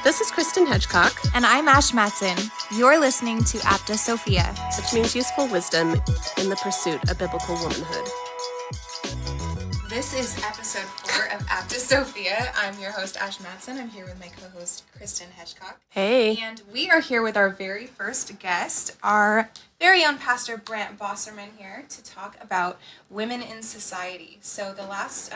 This is Kristen Hedgecock. And I'm Ash Matson. You're listening to Apta Sophia, which means useful wisdom in the pursuit of biblical womanhood. This is episode 4 of Apta Sophia. I'm your host, Ash Matson. I'm here with my co-host, Kristen Hedgecock. Hey. And we are here with our very first guest, our very own pastor, Brant Bosserman, here to talk about women in society. So the last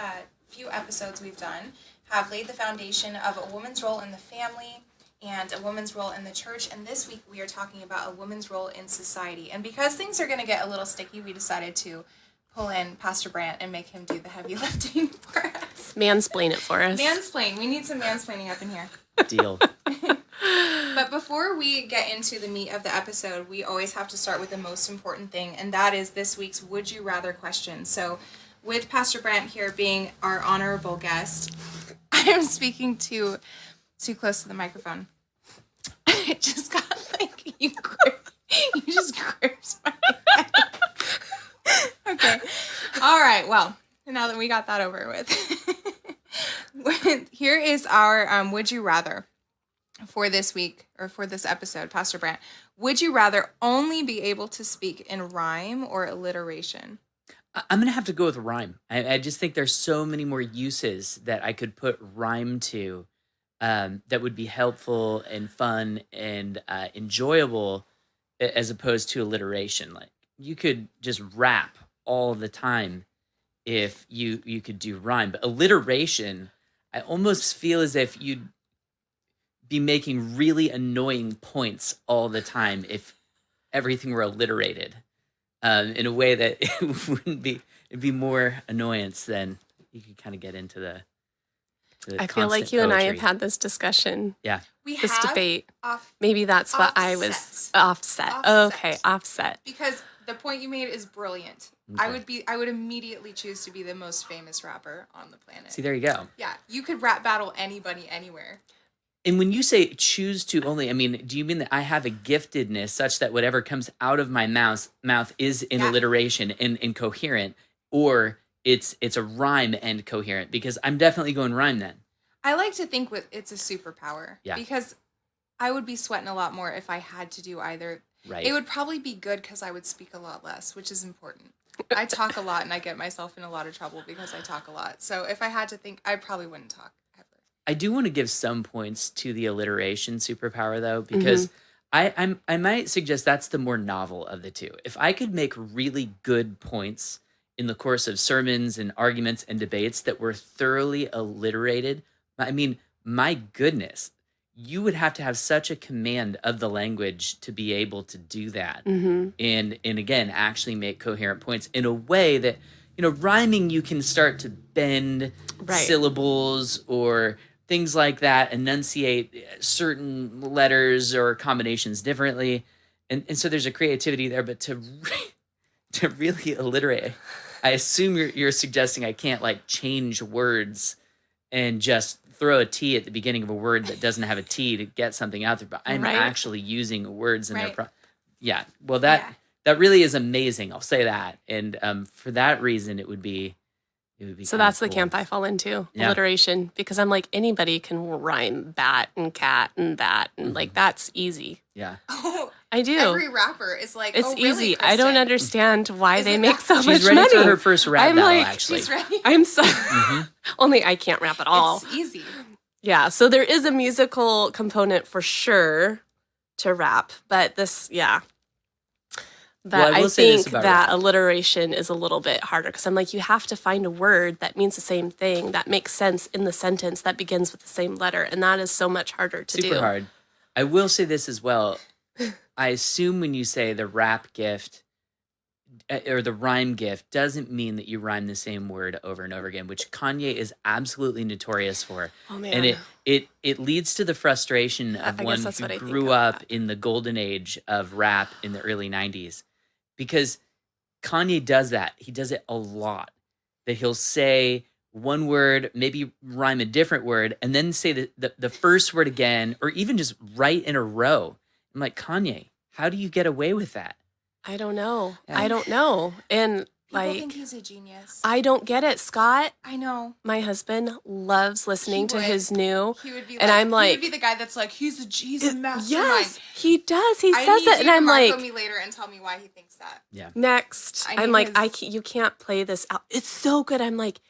few episodes we've done have laid the foundation of a woman's role in the family and a woman's role in the church. And this week we are talking about a woman's role in society. And because things are going to get a little sticky, we decided to pull in Pastor Brant and make him do the heavy lifting for us. Mansplain it for us. Mansplain. We need some mansplaining up in here. Deal. But before we get into the meat of the episode, we always have to start with the most important thing, and that is this week's Would You Rather question. So with Pastor Brant here being our honorable guest, I am speaking too close to the microphone. I just got you just gripped my head. Okay. All right. Well, now that we got that over with, here is our Would You Rather for this week, or for this episode, Pastor Brant. Would you rather only be able to speak in rhyme or alliteration? I'm going to have to go with rhyme. I just think there's so many more uses that I could put rhyme to that would be helpful and fun and enjoyable as opposed to alliteration. Like, you could just rap all the time if you could do rhyme. But alliteration, I almost feel as if you'd be making really annoying points all the time if everything were alliterated. In a way that it wouldn't be, it'd be more annoyance than you could kind of get into the I feel like you and I have poetry. had this discussion. Yeah. This debate. Maybe that's what I was offset. Okay, offset. Because the point you made is brilliant. Okay. I would immediately choose to be the most famous rapper on the planet. See, there you go. Yeah, you could rap battle anybody anywhere. And when you say choose to only, I mean, do you mean that I have a giftedness such that whatever comes out of my mouth is in alliteration and coherent, or it's a rhyme and coherent? Because I'm definitely going rhyme then. I like to think it's a superpower. Yeah. Because I would be sweating a lot more if I had to do either. Right. It would probably be good because I would speak a lot less, which is important. I talk a lot and I get myself in a lot of trouble because I talk a lot. So if I had to think, I probably wouldn't talk ever. I do want to give some points to the alliteration superpower, though, because I might suggest that's the more novel of the two. If I could make really good points in the course of sermons and arguments and debates that were thoroughly alliterated, I mean, my goodness, you would have to have such a command of the language to be able to do that. And again, actually make coherent points in a way that, rhyming, you can start to bend syllables or things like that, enunciate certain letters or combinations differently. And so there's a creativity there, but to really alliterate, I assume you're suggesting I can't change words and just throw a T at the beginning of a word that doesn't have a T to get something out there, but I'm actually using words in their well, that really is amazing. I'll say that. And for that reason, it would be so that's cool. The camp I fall into, alliteration, because I'm like, anybody can rhyme bat and cat and that, and that's easy. Yeah. Oh, I do. Every rapper is like, it's really, easy. Kristen? I don't understand why they make so much money. She's ready for her first rap battle, actually. She's ready. I'm so... Only I can't rap at all. It's easy. Yeah, so there is a musical component for sure to rap, but this, But I think that rap. Alliteration is a little bit harder because I'm like, you have to find a word that means the same thing, that makes sense in the sentence, that begins with the same letter, and that is so much harder to do. Super hard. I will say this as well. I assume when you say the rap gift or the rhyme gift doesn't mean that you rhyme the same word over and over again, which Kanye is absolutely notorious for. Oh, man. And it leads to the frustration of one who grew up in the golden age of rap in the early 90s. Because Kanye does that. He does it a lot. That he'll say one word, maybe rhyme a different word, and then say the first word again, or even just right in a row. I'm like, Kanye, how do you get away with that? I don't know. I don't know. And People think Like, he's a genius. I don't get it. Scott, I know. my husband, loves listening to would. his new. He would be And like, I'm like, he would be the guy that's like, he's a mastermind. yes, he does. He I says need it, you and to I'm Marco like, me later and tell me why he thinks that. Yeah. next. I I'm need like, his- you can't play this out. It's so good. I'm like,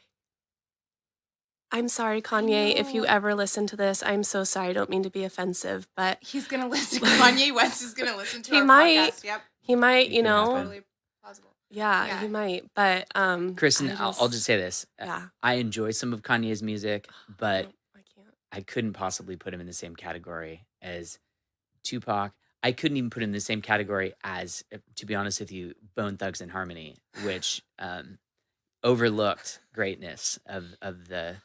I'm sorry, Kanye, if you know. ever listen to this. I'm so sorry. I don't mean to be offensive, but He's gonna listen. Kanye West is gonna listen to He our might. podcast. Yep, he might, It you could know, happen. totally plausible. yeah, Yeah. he might. But Kristen, I I'll just say this. yeah, I enjoy some of Kanye's music, but I can't. I couldn't possibly put him in the same category as Tupac. I couldn't even put him in the same category as, to be honest with you, Bone Thugs and Harmony, which overlooked greatness of the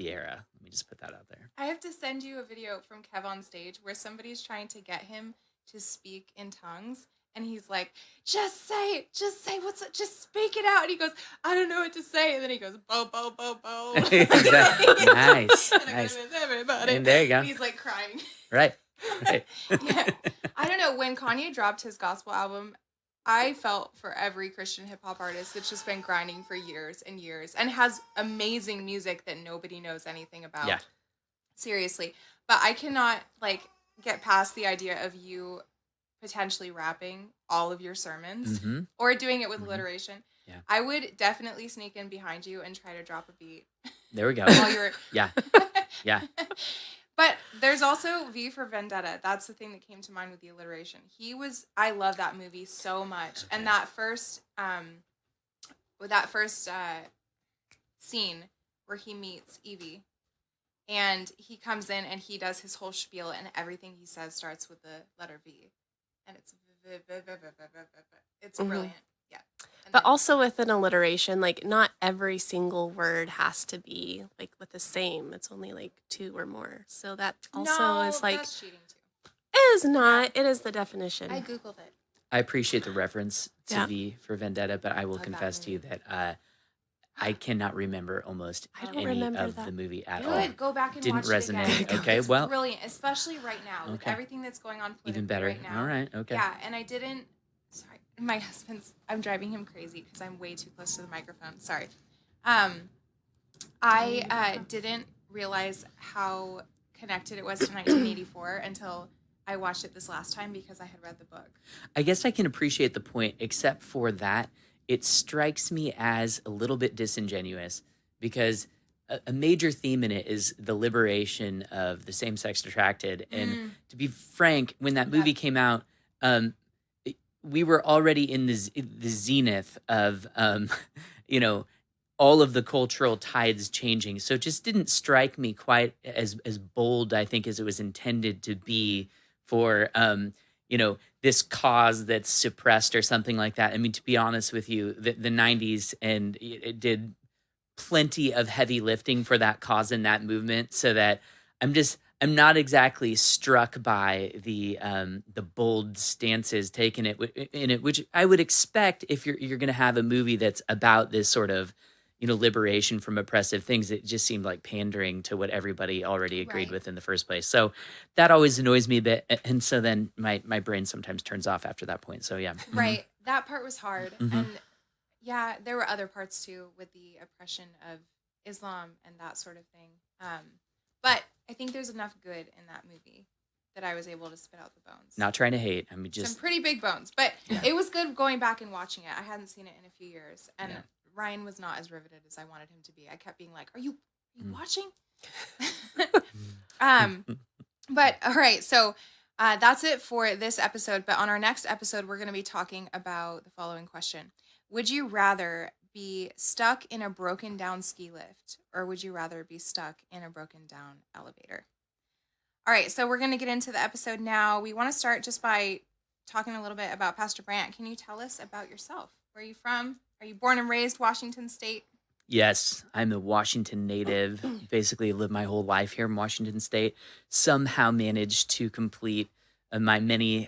era. Let me just put that out there. I have to send you a video from Kev on stage where somebody's trying to get him to speak in tongues. And he's like, just say what's it, just speak it out. And he goes, I don't know what to say. And then he goes, bo, bo, bo, bo. Exactly. Nice. And Nice. everybody. And there you go. And he's like crying. Right. Right. Yeah. I don't know. When Kanye dropped his gospel album, I felt for every Christian hip hop artist that's just been grinding for years and years and has amazing music that nobody knows anything about. Yeah. Seriously. But I cannot like get past the idea of you potentially rapping all of your sermons Mhm. or doing it with Mhm. alliteration. Yeah. I would definitely sneak in behind you and try to drop a beat There we go. while you're Yeah. Yeah. But there's also V for Vendetta. That's the thing that came to mind with the alliteration. I love that movie so much. Okay. And that first scene where he meets Evie and he comes in and he does his whole spiel and everything he says starts with the letter V. And it's Mhm. brilliant. Yeah. And But then- also with an alliteration, like not every single word has to be like with the same. It's only like two or more. So that also no, is like that's cheating too. it is not. It is the definition. I googled it. I appreciate the reference to Yeah. V for Vendetta, but I will Love that confess to you movie. that I cannot remember almost I don't any remember of that. the movie at Good. all. Go back and Didn't watch it again. resonate. Okay, It's well, brilliant, especially right now with Okay. everything that's going on politically even better. right now. All right. Okay. Yeah, and I didn't. Sorry, my husband's. I'm driving him crazy because I'm way too close to the microphone. Sorry. I didn't realize how connected it was to 1984 until I watched it this last time because I had read the book. I guess I can appreciate the point, except for that it strikes me as a little bit disingenuous because a major theme in it is the liberation of the same-sex attracted. And to be frank, when that movie came out, we were already in the zenith of, all of the cultural tides changing. So it just didn't strike me quite as bold, I think, as it was intended to be for, this cause that's suppressed or something like that. I mean, to be honest with you, the 90s and it did plenty of heavy lifting for that cause and that movement, so that I'm not exactly struck by the bold stances taken in it, which I would expect if you're going to have a movie that's about this sort of liberation from oppressive things. It just seemed like pandering to what everybody already agreed Right. with in the first place. So that always annoys me a bit, and so then my brain sometimes turns off after that point. So yeah. Mhm. Right. That part was hard. Mhm. And yeah, there were other parts too with the oppression of Islam and that sort of thing. But I think there's enough good in that movie that I was able to spit out the bones. Not trying to hate. I mean, Some just pretty big bones. But Yeah. it was good going back and watching it. I hadn't seen it in a few years. And Yeah. Ryan was not as riveted as I wanted him to be. I kept being like, are you Mm. watching? But all right, so that's it for this episode. But on our next episode, we're going to be talking about the following question: would you rather be stuck in a broken down ski lift, or would you rather be stuck in a broken down elevator? All right, so we're going to get into the episode now. We want to start just by talking a little bit about Pastor Brant. Can you tell us about yourself? Where are you from? Are you born and raised Washington State? Yes, I'm a Washington native. Basically, lived my whole life here in Washington State. Somehow managed to complete my many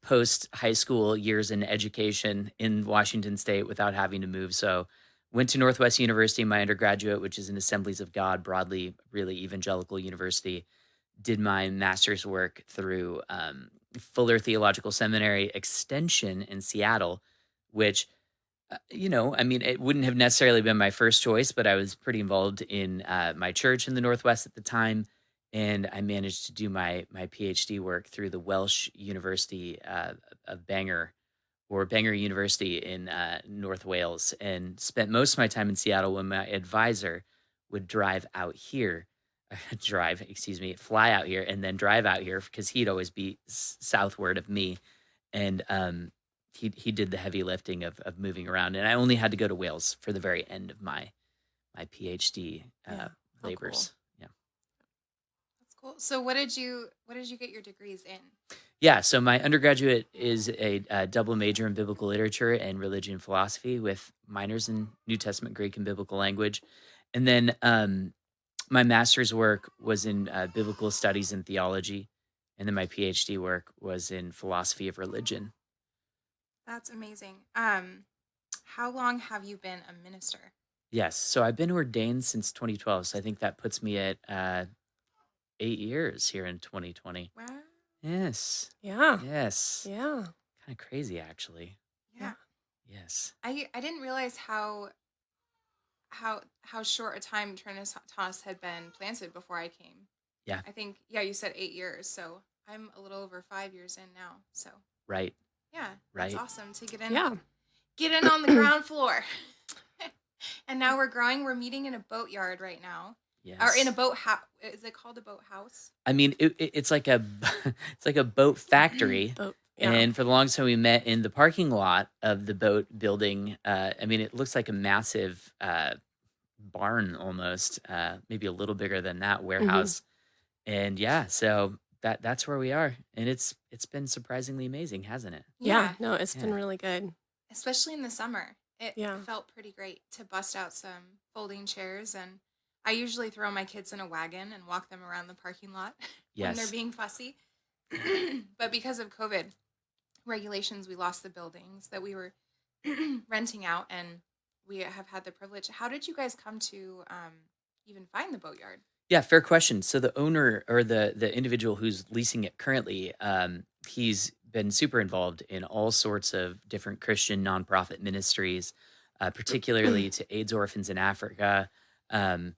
post-high school years in education in Washington State without having to move. So went to Northwest University, my undergraduate, which is an Assemblies of God, broadly, really evangelical university. Did my master's work through Fuller Theological Seminary Extension in Seattle, which I mean, it wouldn't have necessarily been my first choice, but I was pretty involved in my church in the Northwest at the time, and I managed to do my PhD work through the Welsh University of Bangor, or Bangor University in North Wales, and spent most of my time in Seattle when my advisor would drive out here, fly out here, and then drive out here because he'd always be southward of me, and he did the heavy lifting of moving around, and I only had to go to Wales for the very end of my PhD Yeah. Oh, labors. Yeah. That's cool. So what did you get your degrees in? Yeah, so my undergraduate is a double major in biblical literature and religion philosophy with minors in New Testament Greek and biblical language. And then my master's work was in biblical studies and theology. And then my PhD work was in philosophy of religion. That's amazing. How long have you been a minister? Yes, so I've been ordained since 2012. So I think that puts me at 8 years here in 2020. Wow. Yes, Yeah. yes. Yeah. Kind of crazy, actually. Yeah. Yes. I didn't realize how short a time Trinitas had been planted before I came. Yeah, I think, yeah, you said 8 years, so I'm a little over 5 years in now. So right, yeah, that's right. awesome to get in Yeah. on the ground floor. And now we're growing. We're meeting in a boatyard right now, or in Yes. a boat house. Is it called a boat house? I mean, it's like a it's like a boat factory. But yeah. And for the longest time, we met in the parking lot of the boat building. I mean, it looks like a massive barn almost, maybe a little bigger than that warehouse. And yeah, so that's where we are, and it's been surprisingly amazing, hasn't it? Yeah. No, it's been Yeah. really good. Especially in the summer. It Yeah. felt pretty great to bust out some folding chairs, and I usually throw my kids in a wagon and walk them around the parking lot when they're Yes. being fussy. But because of COVID regulations, we lost the buildings that we were renting out, and we have had the privilege. How did you guys come to even find the boatyard? Yeah, fair question. So the owner, or the individual who's leasing it currently, he's been super involved in all sorts of different Christian nonprofit ministries, particularly to AIDS orphans in Africa. Um,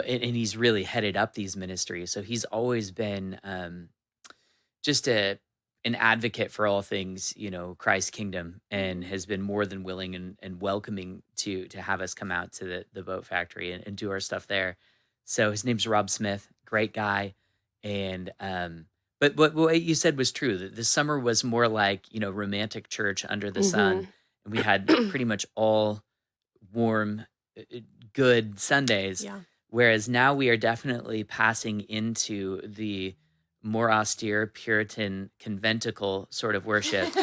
and he's really headed up these ministries. So he's always been just an advocate for all things, Christ's kingdom, and has been more than willing and welcoming to have us come out to the boat factory and do our stuff there. So his name's Rob Smith, great guy. And but what you said was true. That the summer was more like, romantic church under the sun. And we had pretty much all warm, good Sundays. Yeah. Whereas now we are definitely passing into the more austere Puritan conventicle sort of worship,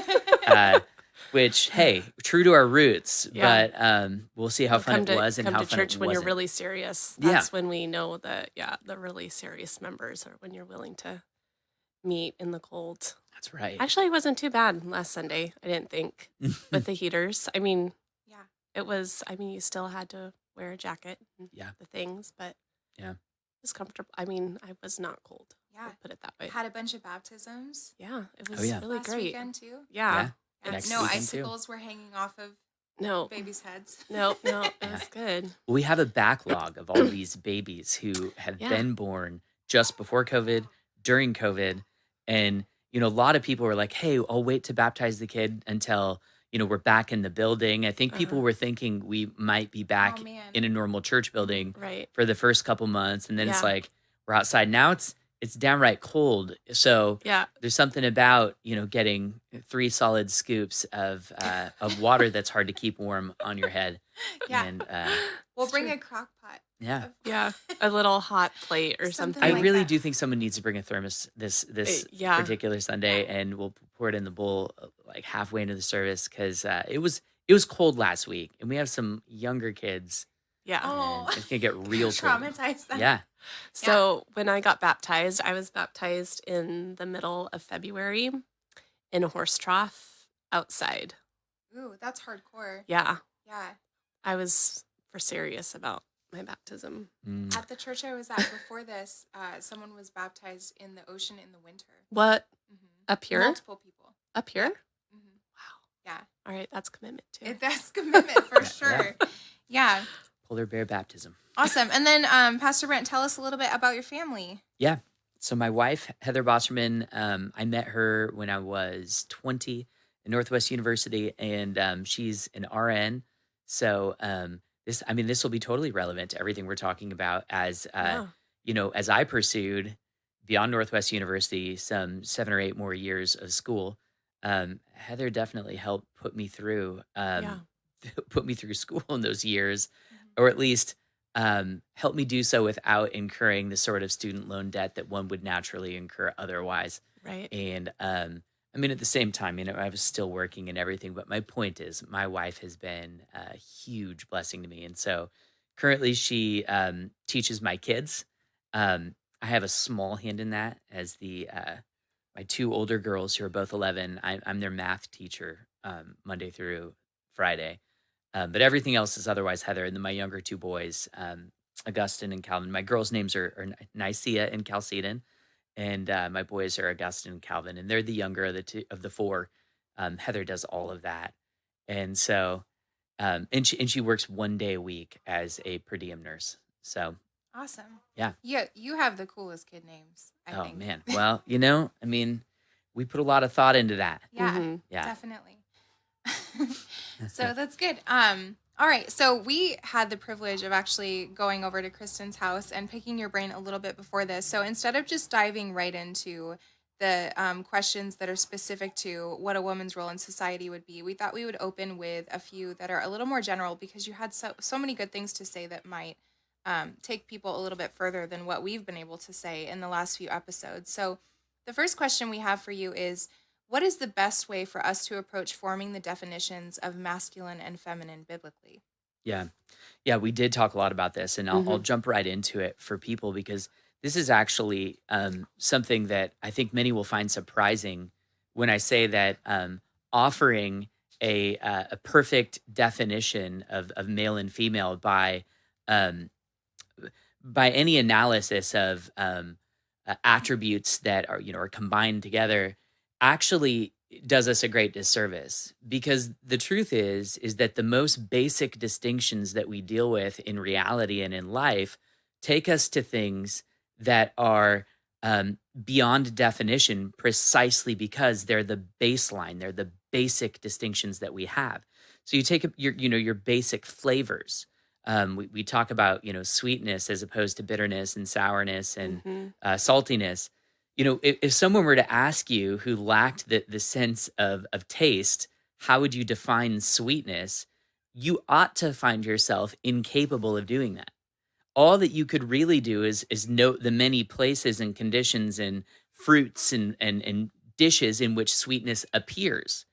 which, hey, true to our roots, Yeah. but we'll see how fun it was and come how to fun church it when you're wasn't. really serious. Yeah. That's when we know that the really serious members are when you're willing to meet in the cold. That's right. Actually, it wasn't too bad last Sunday, I didn't think, with the heaters. I mean, Yeah. it was, you still had to wear a jacket and Yeah. the things, but Yeah. it was comfortable. I mean, I was not cold. Yeah. I'll put it that way. Had a bunch of baptisms Yeah, it was Oh, yeah. really last great. weekend too. Yeah. Yeah. Next No weekend, too. icicles were hanging off of No, babies' heads. no, it Yeah. was good. We have a backlog of all these babies who have Yeah. been born just before COVID, during COVID. And, a lot of people were like, hey, I'll wait to baptize the kid until, we're back in the building. I think people were thinking we might be back Oh, man. in a normal church building Right. for the first couple months. And then it's Yeah. like, we're outside. Now it's downright cold. So Yeah. there's something about, getting 3 solid scoops of water that's hard to keep warm on your head. Yeah. And We'll It's bring true. a crock pot. yeah. Yeah, a little hot plate or Something something. I like really that. do think someone needs to bring a thermos this Yeah. particular Sunday, and we'll pour it in the bowl like halfway into the service, because it was cold last week, and we have some younger kids, Yeah. Oh, and it's gonna get real cold. traumatized them. Yeah, So when I got baptized, I was baptized in the middle of February in a horse trough outside. Ooh, that's hardcore. Yeah, Yeah. I was for serious about my baptism. Mm. At the church I was at before this, someone was baptized in the ocean in the winter. What? Mm-hmm. Up here? Multiple people. Up here? Mm-hmm. Wow. Yeah. All right, that's commitment too. That's commitment for Yeah. sure. Yeah. Polar bear baptism. Awesome. And then, Pastor Brent, tell us a little bit about your family. Yeah. So my wife, Heather Bosserman, I met her when I was 20 at Northwest University, and she's an RN. So this will be totally relevant to everything we're talking about as Yeah. as I pursued beyond Northwest University some 7 or 8 more years of school. Heather definitely helped Yeah. put me through school in those years, Mhm. or at least help me do so without incurring the sort of student loan debt that one would naturally incur otherwise. Right. And at the same time, I was still working and everything, but my point is, my wife has been a huge blessing to me. And so currently she teaches my kids. I have a small hand in that as my 2 older girls who are both 11. I'm their math teacher Monday through Friday. But everything else is otherwise Heather. And then my younger 2 boys, Augustine and Calvin. My girls' names are Nicaea and Chalcedon, and my boys are Augustine and Calvin. And they're the younger of the four. Heather does all of that, and so and she works 1 day a week as a per diem nurse. So Awesome. yeah. Yeah, you have the coolest kid names, I Oh think. man. Well, we put a lot of thought into that. Yeah, Mm-hmm. Yeah. definitely. So that's good. All right. So we had the privilege of actually going over to Kristen's house and picking your brain a little bit before this. So instead of just diving right into the questions that are specific to what a woman's role in society would be, we thought we would open with a few that are a little more general, because you had so many good things to say that might take people a little bit further than what we've been able to say in the last few episodes. So the first question we have for you is, what is the best way for us to approach forming the definitions of masculine and feminine biblically? Yeah. Yeah, we did talk a lot about this, and I'll Mm-hmm. jump right into it for people because this is actually something that I think many will find surprising when I say that offering a perfect definition of male and female um, by any analysis of attributes that are combined together actually does us a great disservice, because the truth is that the most basic distinctions that we deal with in reality and in life take us to things that are beyond definition, precisely because they're the baseline, they're the basic distinctions that we have. So you take your basic flavors. We talk about sweetness as opposed to bitterness and sourness and Mm-hmm. saltiness. If someone were to ask you, who lacked the sense of taste, how would you define sweetness? You ought to find yourself incapable of doing that. All that you could really do is note the many places and conditions and fruits and dishes in which sweetness appears,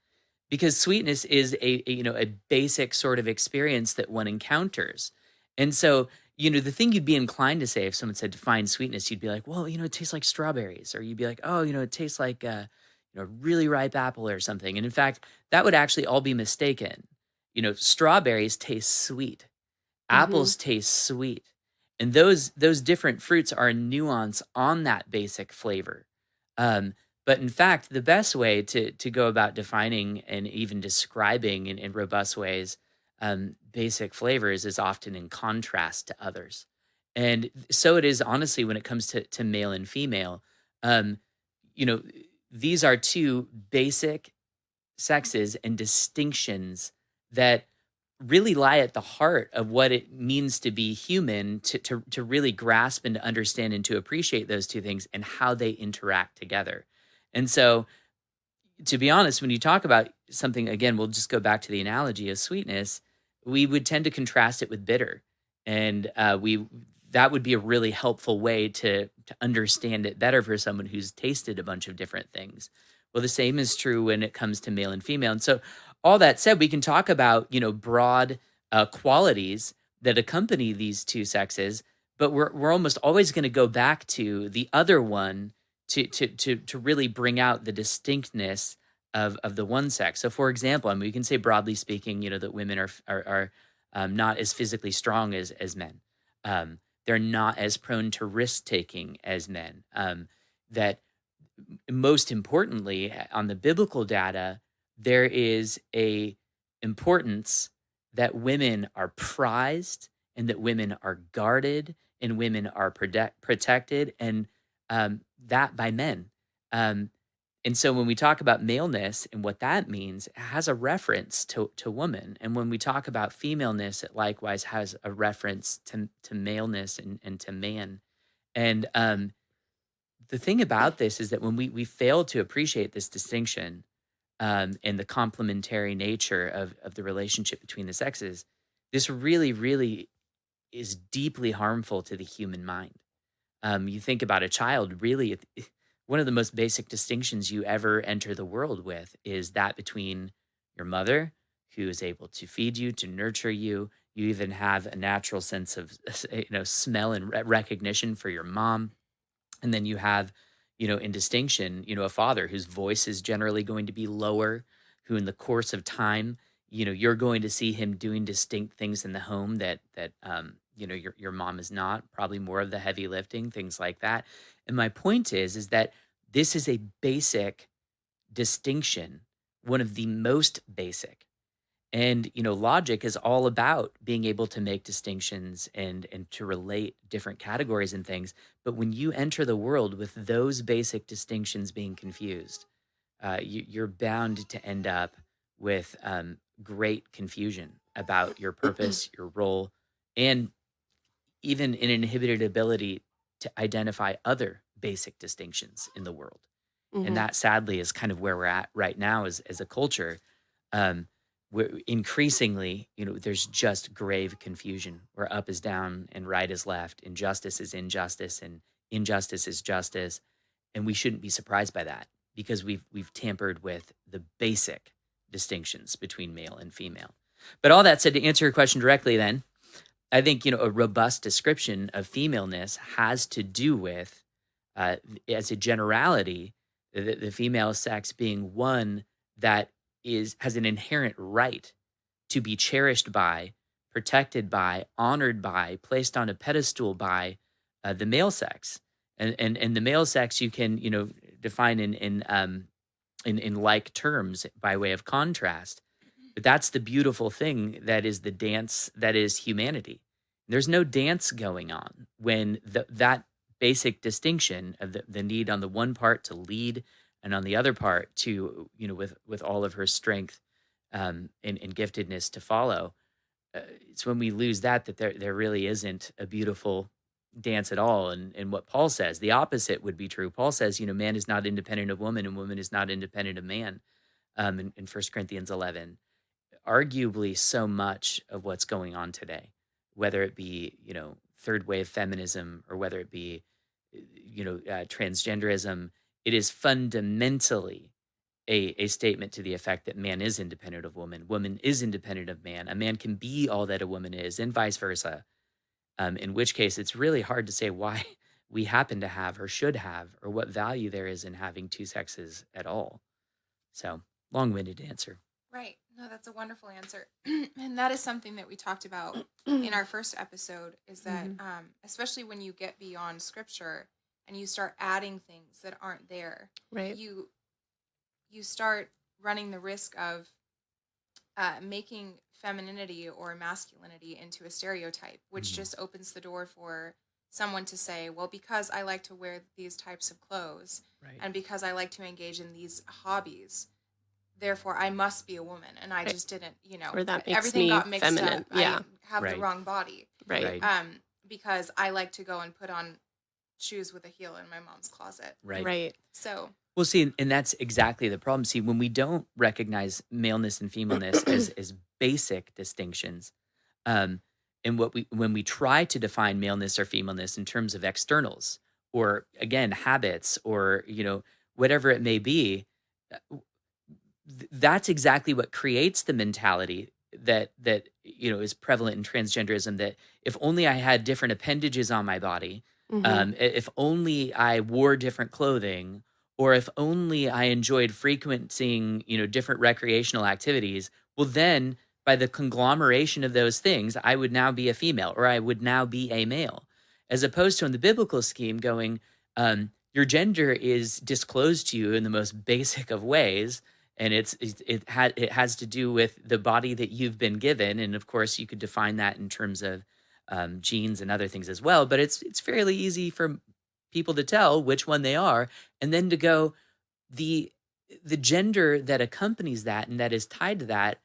because sweetness is a basic sort of experience that one encounters. And so the thing you'd be inclined to say if someone said define sweetness, you'd be like, well, it tastes like strawberries, or you'd be like, oh, it tastes like really ripe apple or something. And in fact, that would actually all be mistaken. Strawberries taste sweet, Mm-hmm. apples taste sweet, and those different fruits are a nuance on that basic flavor. um, but in fact, the best way to go about defining and even describing in robust ways basic flavors is often in contrast to others. And so it is, honestly, when it comes to male and female. um, you know these are two basic sexes and distinctions that really lie at the heart of what it means to be human, to really grasp and to understand and to appreciate those two things and how they interact together. And so, to be honest, when you talk about something, again, we'll just go back to the analogy of sweetness, we would tend to contrast it with bitter. And we that would be a really helpful way to understand it better for someone who's tasted a bunch of different things. Well, the same is true when it comes to male and female. And so, all that said, we can talk about broad qualities that accompany these two sexes, but we're almost always going to go back to the other one to really bring out the distinctness of the one sex. So, for example, we can say, broadly speaking, that women are not as physically strong as men. They're not as prone to risk taking as men. That most importantly, on the biblical data, there is a importance that women are prized and that women are guarded and women are protected, and that by men. Um, and so when we talk about maleness and what that means, it has a reference to woman. And when we talk about femaleness, it likewise has a reference to maleness and to man. And the thing about this is that when we fail to appreciate this distinction, and the complementary nature of the relationship between the sexes, this really, really is deeply harmful to the human mind. You think about a child, really, one of the most basic distinctions you ever enter the world with is that between your mother, who is able to feed you, to nurture you. You even have a natural sense of smell and recognition for your mom. And then you have, in distinction, a father whose voice is generally going to be lower, who in the course of time, you're going to see him doing distinct things in the home that your mom is not, probably more of the heavy lifting, things like that. And my point is that this is a basic distinction, one of the most basic. And, logic is all about being able to make distinctions and to relate different categories and things. But when you enter the world with those basic distinctions being confused, you're bound to end up with great confusion about your purpose, your role, and even an inhibited ability to identify other basic distinctions in the world. And Hmm. that sadly is kind of where we're at right now as a culture. Um, we're increasingly, there's just grave confusion where up is down and right is left, and justice is injustice and injustice is justice. And we shouldn't be surprised by that because we've tampered with the basic distinctions between male and female. But all that said, to answer your question directly, then, I think, a robust description of femaleness has to do with, as a generality, the female sex being one that has an inherent right to be cherished by, protected by, honored by, placed on a pedestal by the male sex. And the male sex you can, define in like terms by way of contrast. But that's the beautiful thing that is the dance that is humanity. There's no dance going on when that basic distinction of the need on the one part to lead and on the other part to, with all of her strength and giftedness to follow. It's when we lose that there really isn't a beautiful dance at all. And what Paul says, the opposite would be true. Paul says, man is not independent of woman and woman is not independent of man, in 1 Corinthians 11. Arguably so much of what's going on today, whether it be, third wave feminism or whether it be, transgenderism, it is fundamentally a statement to the effect that man is independent of woman, woman is independent of man, a man can be all that a woman is, and vice versa. In which case, it's really hard to say why we happen to have or should have, or what value there is in having two sexes at all. So, long-winded answer. Right. No, that's a wonderful answer. And that is something that we talked about in our first episode is that Hmm. especially when you get beyond scripture and you start adding things that aren't there, Right. you start running the risk of making femininity or masculinity into a stereotype, which Mhm. just opens the door for someone to say, well, because I like to wear these types of clothes Right. and because I like to engage in these hobbies, therefore I must be a woman. And I Right. just didn't, Or that makes everything me got mixed up. feminine. I Yeah. have the Right. wrong body. Right. Right. Because I like to go and put on shoes with a heel in my mom's closet. Right. Right. So, Well, see, and that's exactly the problem. See, when we don't recognize maleness and femaleness as basic distinctions, um, and when we try to define maleness or femaleness in terms of externals, or again habits, or whatever it may be, uh, that's exactly what creates the mentality that is prevalent in transgenderism. That if only I had different appendages on my body, Hmm. if only I wore different clothing, or if only I enjoyed frequenting different recreational activities, well then by the conglomeration of those things, I would now be a female or I would now be a male, as opposed to in the biblical scheme going, your gender is disclosed to you in the most basic of ways, and it has to do with the body that you've been given, and of course you could define that in terms of genes and other things as well. But it's fairly easy for people to tell which one they are, and then to go the the gender that accompanies that and that is tied to that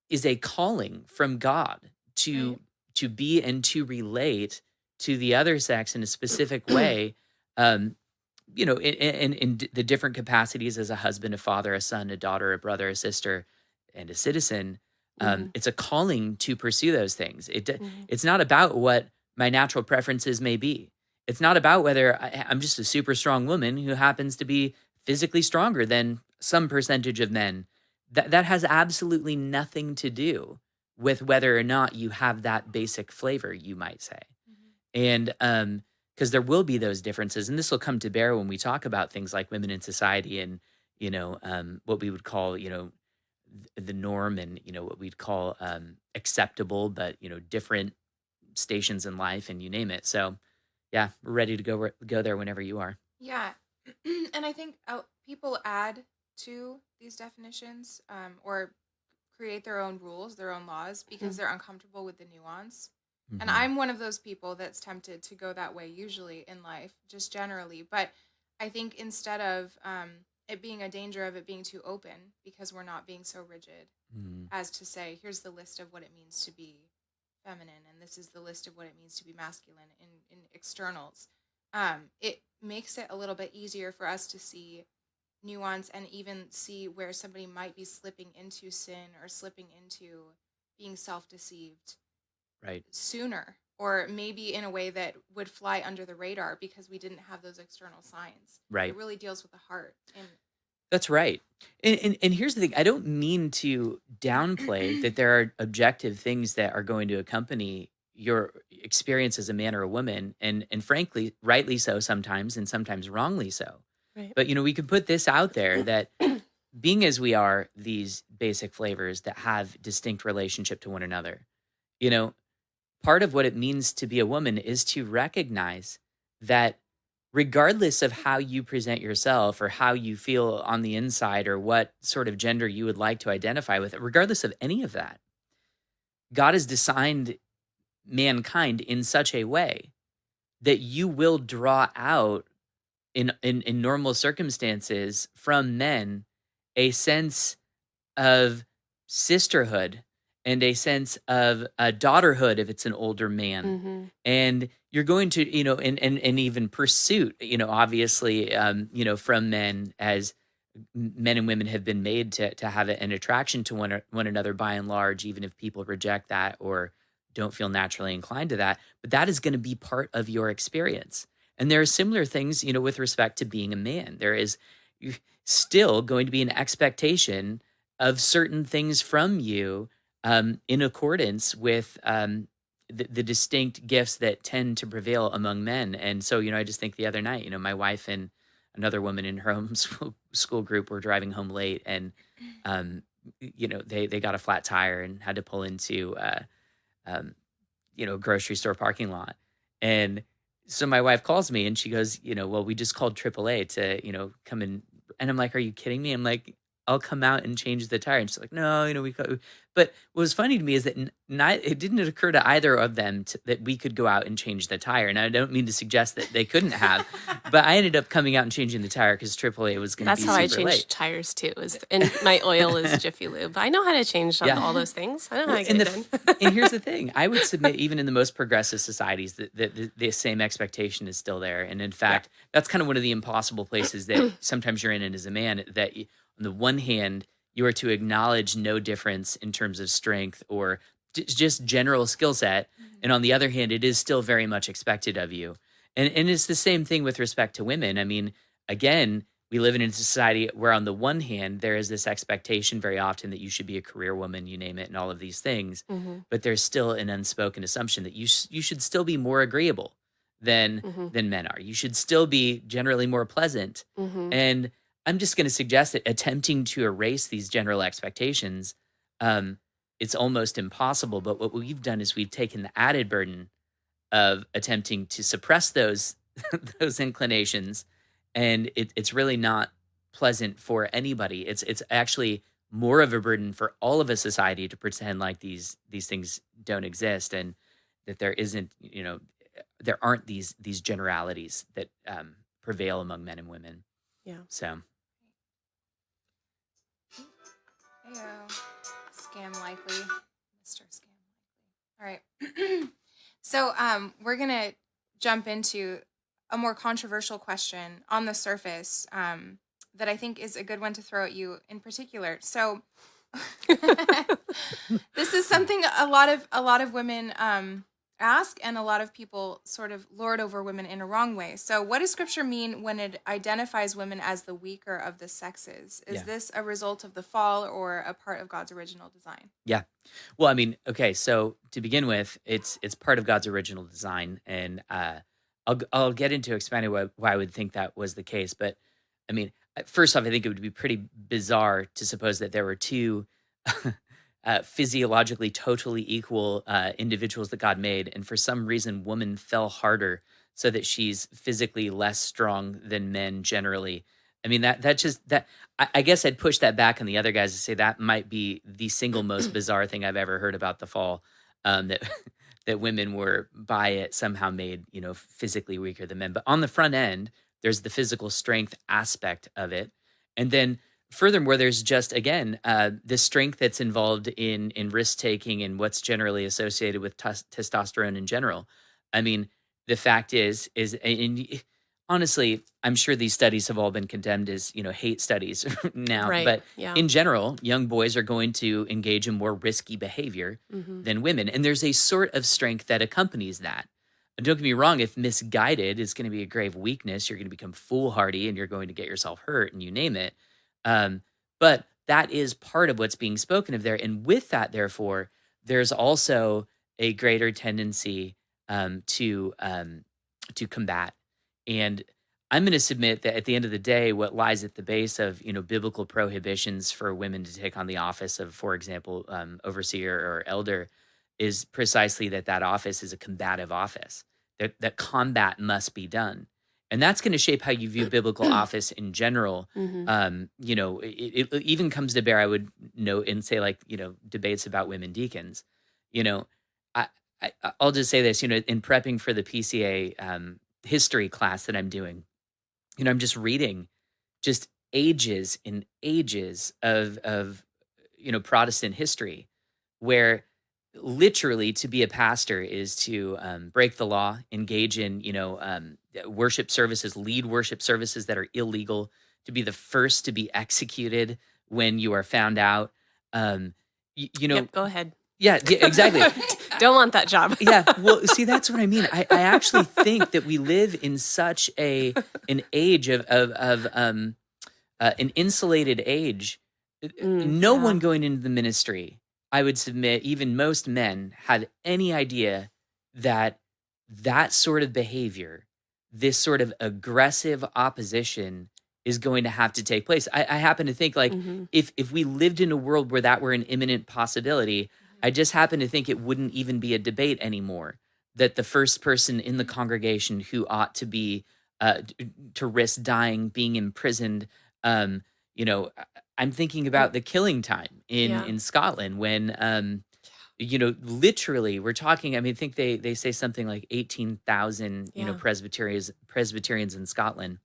is a calling from God Right. to be and to relate to the other sex in a specific way. Um, in the different capacities as a husband, a father, a son, a daughter, a brother, a sister, and a citizen. Mhm. It's a calling to pursue those things. Mhm. It's not about what my natural preferences may be. It's not about whether I'm just a super strong woman who happens to be physically stronger than some percentage of men. That has absolutely nothing to do with whether or not you have that basic flavor, you might say. Mhm. And because there will be those differences, and this will come to bear when we talk about things like women in society and what we would call the norm, and what we'd call acceptable, but different stations in life, and you name it. So yeah, we're ready to go there whenever you are. Yeah. And I think people add to these definitions, or create their own rules, their own laws, because Mhm. they're uncomfortable with the nuance. And Hmm. I'm one of those people that's tempted to go that way usually in life, just generally. But I think instead of it being a danger of it being too open, because we're not being so rigid Hmm. as to say, here's the list of what it means to be feminine, and this is the list of what it means to be masculine in externals. It makes it a little bit easier for us to see nuance and even see where somebody might be slipping into sin or slipping into being self-deceived Right. sooner, or maybe in a way that would fly under the radar because we didn't have those external signs. It Right. really deals with the heart. That's right. And here's the thing. I don't mean to downplay that there are objective things that are going to accompany your experience as a man or a woman, and frankly, rightly so sometimes, and sometimes wrongly so. Right. But we can put this out there that being as we are these basic flavors that have distinct relationship to one another, you know, part of what it means to be a woman is to recognize that regardless of how you present yourself or how you feel on the inside or what sort of gender you would like to identify with, regardless of any of that, God has designed mankind in such a way that you will draw out in normal circumstances from men a sense of sisterhood and a sense of daughterhood if it's an older man. Mhm. And you're going to, and even pursuit, obviously, from men, as men and women have been made to have an attraction to one another by and large, even if people reject that or don't feel naturally inclined to that. But that is going to be part of your experience. And there are similar things, with respect to being a man. There is still going to be an expectation of certain things from you, in accordance with the distinct gifts that tend to prevail among men. And so, I just think the other night, my wife and another woman in her school group were driving home late, and they got a flat tire and had to pull into um, grocery store parking lot. And so my wife calls me and she goes, well, we just called AAA to, come in. And I'm like, are you kidding me? I'm like, I'll come out and change the tire. And she's like, no, but what was funny to me is that it didn't occur to either of them that we could go out and change the tire. And I don't mean to suggest that they couldn't have, but I ended up coming out and changing the tire because AAA was going to That's be how I super change late. tires too. And my oil is Jiffy Lube. I know how to change Yeah. all those things. I know how Well, to get it done. and here's the thing: I would submit, even in the most progressive societies, that the same expectation is still there. And in Yeah. fact, that's kind of one of the impossible places that sometimes you're in it as a man. That on the one hand, you are to acknowledge no difference in terms of strength or just general skill set, and on the other hand, it is still very much expected of you. And it's the same thing with respect to women. I mean, again, we live in a society where on the one hand there is this expectation very often that you should be a career woman, you name it, and all of these things, Mhm. but there's still an unspoken assumption that you should still be more agreeable than Mhm. men are. You should still be generally more pleasant. Mhm. And I'm just going to suggest that attempting to erase these general expectations, um, it's almost impossible. But what we've done is we've taken the added burden of attempting to suppress those those inclinations, and it's really not pleasant for anybody. It's actually more of a burden for all of a society to pretend like these things don't exist, and that there isn't, there aren't these generalities that prevail among men and women. Yeah. So Ew. Scam likely. Mr. Scam likely. All right. So we're going to jump into a more controversial question on the surface that I think is a good one to throw at you in particular. So this is something a lot of women ask, and a lot of people sort of lord over women in a wrong way. So what does scripture mean when it identifies women as the weaker of the sexes? Is yeah. this a result of the fall or a part of God's original design? Yeah. Well, I mean, okay, so to begin with, it's part of God's original design, and I'll get into expanding why I would think that was the case. But I mean, first off, I think it would be pretty bizarre to suppose that there were two physiologically totally equal individuals that God made, and for some reason, woman fell harder so that she's physically less strong than men generally. I mean, that just that I guess I'd push that back on the other guys to say that might be the single most bizarre thing I've ever heard about the fall. That that women were by it somehow made, physically weaker than men. But on the front end, there's the physical strength aspect of it, and then furthermore, there's just again the strength that's involved in risk taking and what's generally associated with testosterone in general. I mean, the fact is, and honestly, I'm sure these studies have all been condemned as, hate studies now. Right. But Yeah. in general, young boys are going to engage in more risky behavior than women. And there's a sort of strength that accompanies that. And don't get me wrong, if misguided, it's going to be a grave weakness. You're going to become foolhardy and you're going to get yourself hurt and you name it. But that is part of what's being spoken of there. And with that, therefore, there's also a greater tendency to combat. And I'm going to submit that at the end of the day, what lies at the base of biblical prohibitions for women to take on the office of, for example, overseer or elder, is precisely that office is a combative office. That combat must be done, and that's going to shape how you view biblical office in general. It even comes to bear, I would note, and say, like, debates about women deacons. I, I'll just say this, in prepping for the PCA history class that I'm doing, I'm just reading just ages and ages of Protestant history, where literally to be a pastor is to break the law, engage in worship services, lead worship services that are illegal, to be the first to be executed when you are found out. Yep, go ahead. Yeah, exactly. Don't want that job. Yeah, well, see, that's what I mean. I actually think that we live in such an age of an insulated age. No Yeah. one going into the ministry, I would submit, even most men, had any idea that that sort of behavior, this sort of aggressive opposition, is going to have to take place. I happen to think, like, if we lived in a world where that were an imminent possibility, I just happen to think it wouldn't even be a debate anymore. That the first person in the congregation who ought to be to risk dying, being imprisoned, I'm thinking about the killing time Yeah. in Scotland when literally we're talking. I mean, I think they say something like 18,000 Yeah. Presbyterians in Scotland,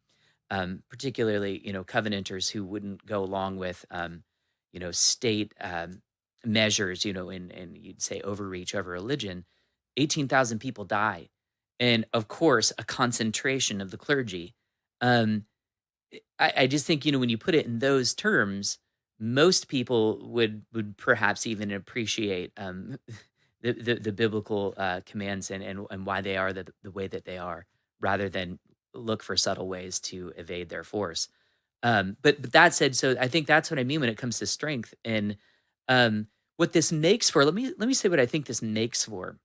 particularly Covenanters who wouldn't go along with state measures, and you'd say overreach over religion. 18,000 people die, and of course a concentration of the clergy. I just think, when you put it in those terms, most people would perhaps even appreciate the biblical commands and why they are the way that they are, rather than look for subtle ways to evade their force. But that said, so I think that's what I mean when it comes to strength and what this makes for. Let me say what I think this makes for.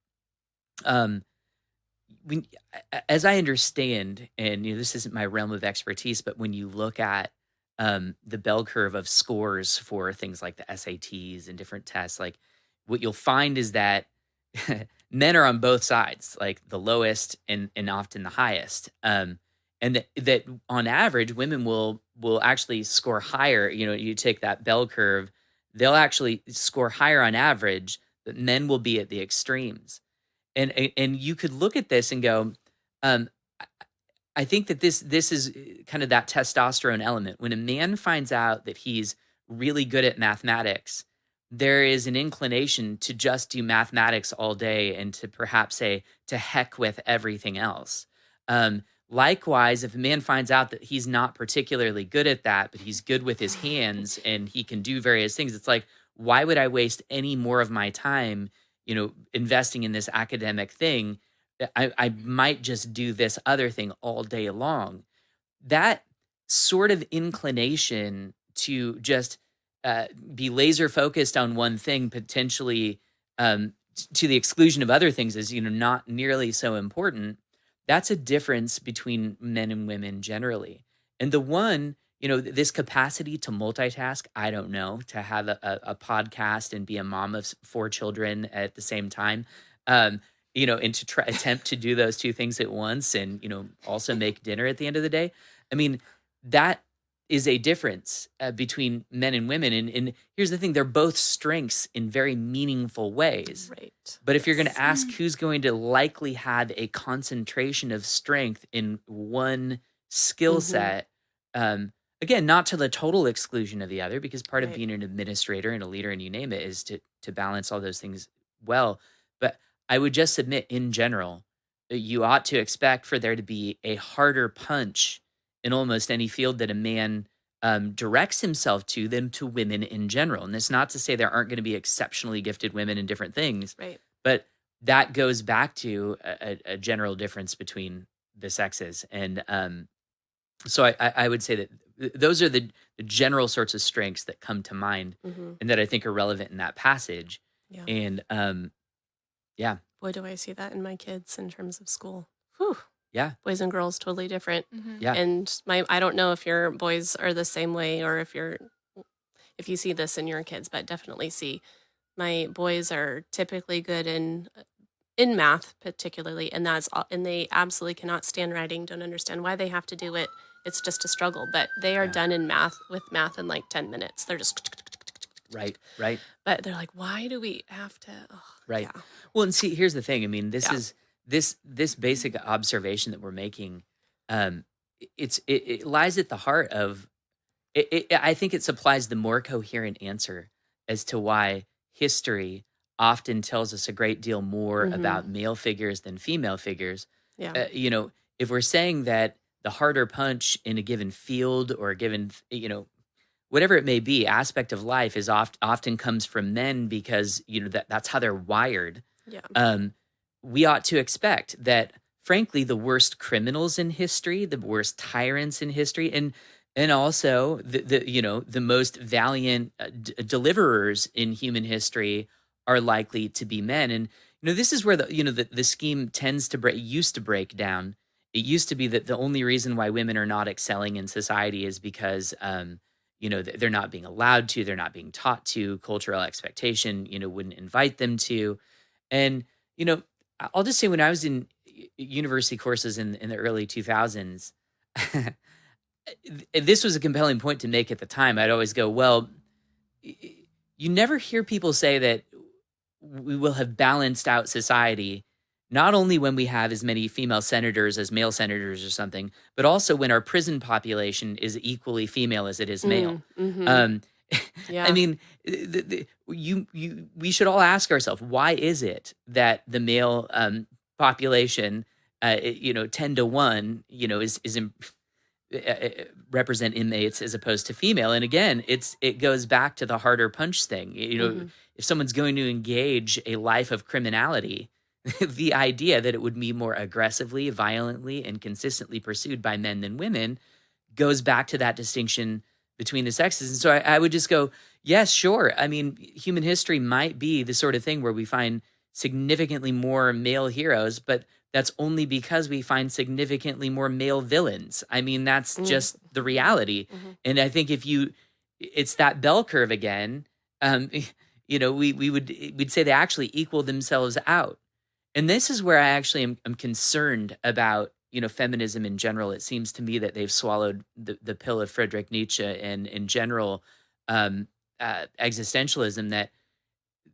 When, as I understand, and this isn't my realm of expertise, but when you look at the bell curve of scores for things like the SATs and different tests, like, what you'll find is that men are on both sides, like the lowest and often the highest, and that on average, women will will actually score higher. You take that bell curve, they'll actually score higher on average, but men will be at the extremes. And you could look at this and go, um, I I think that this is kind of that testosterone element. When a man finds out that he's really good at mathematics, there is an inclination to just do mathematics all day and to perhaps say to heck with everything else. Likewise, if a man finds out that he's not particularly good at that, but he's good with his hands and he can do various things, it's like, why would I waste any more of my time, investing in this academic thing? I might just do this other thing all day long. That sort of inclination to just be laser focused on one thing, potentially to the exclusion of other things, is not nearly so important. That's a difference between men and women generally. And the one, this capacity to multitask, I don't know, to have a podcast and be a mom of four children at the same time. And to try attempt to do those two things at once, and also make dinner at the end of the day. I mean, that is a difference between men and women. And here's the thing, they're both strengths in very meaningful ways. Right. But if you're going Yes. to ask who's going to likely have a concentration of strength in one skill Mm-hmm. set, again, not to the total exclusion of the other, because part of Right. being an administrator and a leader, and you name it, is to balance all those things well. But I would just submit, in general, that you ought to expect for there to be a harder punch in almost any field that a man directs himself to than to women in general. And it's not to say there aren't going to be exceptionally gifted women in different things, Right. but that goes back to a general difference between the sexes. And so I would say that those are the general sorts of strengths that come to mind Mm-hmm. and that I think are relevant in that passage. Yeah. And yeah, Boy, do I see that in my kids in terms of school. Whew. yeah, Boys and girls, totally different. yeah. And I don't know if your boys are the same way, or if you see this in your kids, but definitely see my boys are typically good in math, particularly, and and they absolutely cannot stand writing. Don't understand why they have to do it. It's just a struggle, but they are Yeah. done with math in like 10 minutes. They're just Right. but they're like, why do we have to? Oh, Right. yeah. Well, and see, here's the thing. I mean, this Yeah. is this basic observation that we're making. Um, it lies at the heart of. I think it supplies the more coherent answer as to why history often tells us a great deal more Mhm. about male figures than female figures. Yeah. If we're saying that the harder punch in a given field or a given, whatever it may be, aspect of life is often comes from men because that's how they're wired. Yeah. We ought to expect that, frankly, the worst criminals in history, the worst tyrants in history, and also the most valiant deliverers in human history are likely to be men. And this is where the scheme used to break down. It used to be that the only reason why women are not excelling in society is because they're not being allowed to, they're not being taught to, cultural expectation wouldn't invite them to. And I'll just say, when I was in university courses in the early 2000s, this was a compelling point to make at the time. I'd always go, well, you never hear people say that we will have balanced out society, not only when we have as many female senators as male senators or something, but also when our prison population is equally female as it is male. Mm-hmm. Um, Yeah. I mean, we should all ask ourselves, why is it that the male population, 10 to 1, represent inmates as opposed to female? And again, it goes back to the harder punch thing. Mhm. If someone's going to engage a life of criminality, the idea that it would be more aggressively, violently, and consistently pursued by men than women goes back to that distinction between the sexes. And so I would just go, yes, sure. I mean, human history might be the sort of thing where we find significantly more male heroes, but that's only because we find significantly more male villains. I mean, that's just the reality. Mhm. And I think it's that bell curve again. We'd say they actually equal themselves out. And this is where I actually am concerned about feminism in general, it seems to me that they've swallowed the pill of Friedrich Nietzsche and in general um, existentialism, that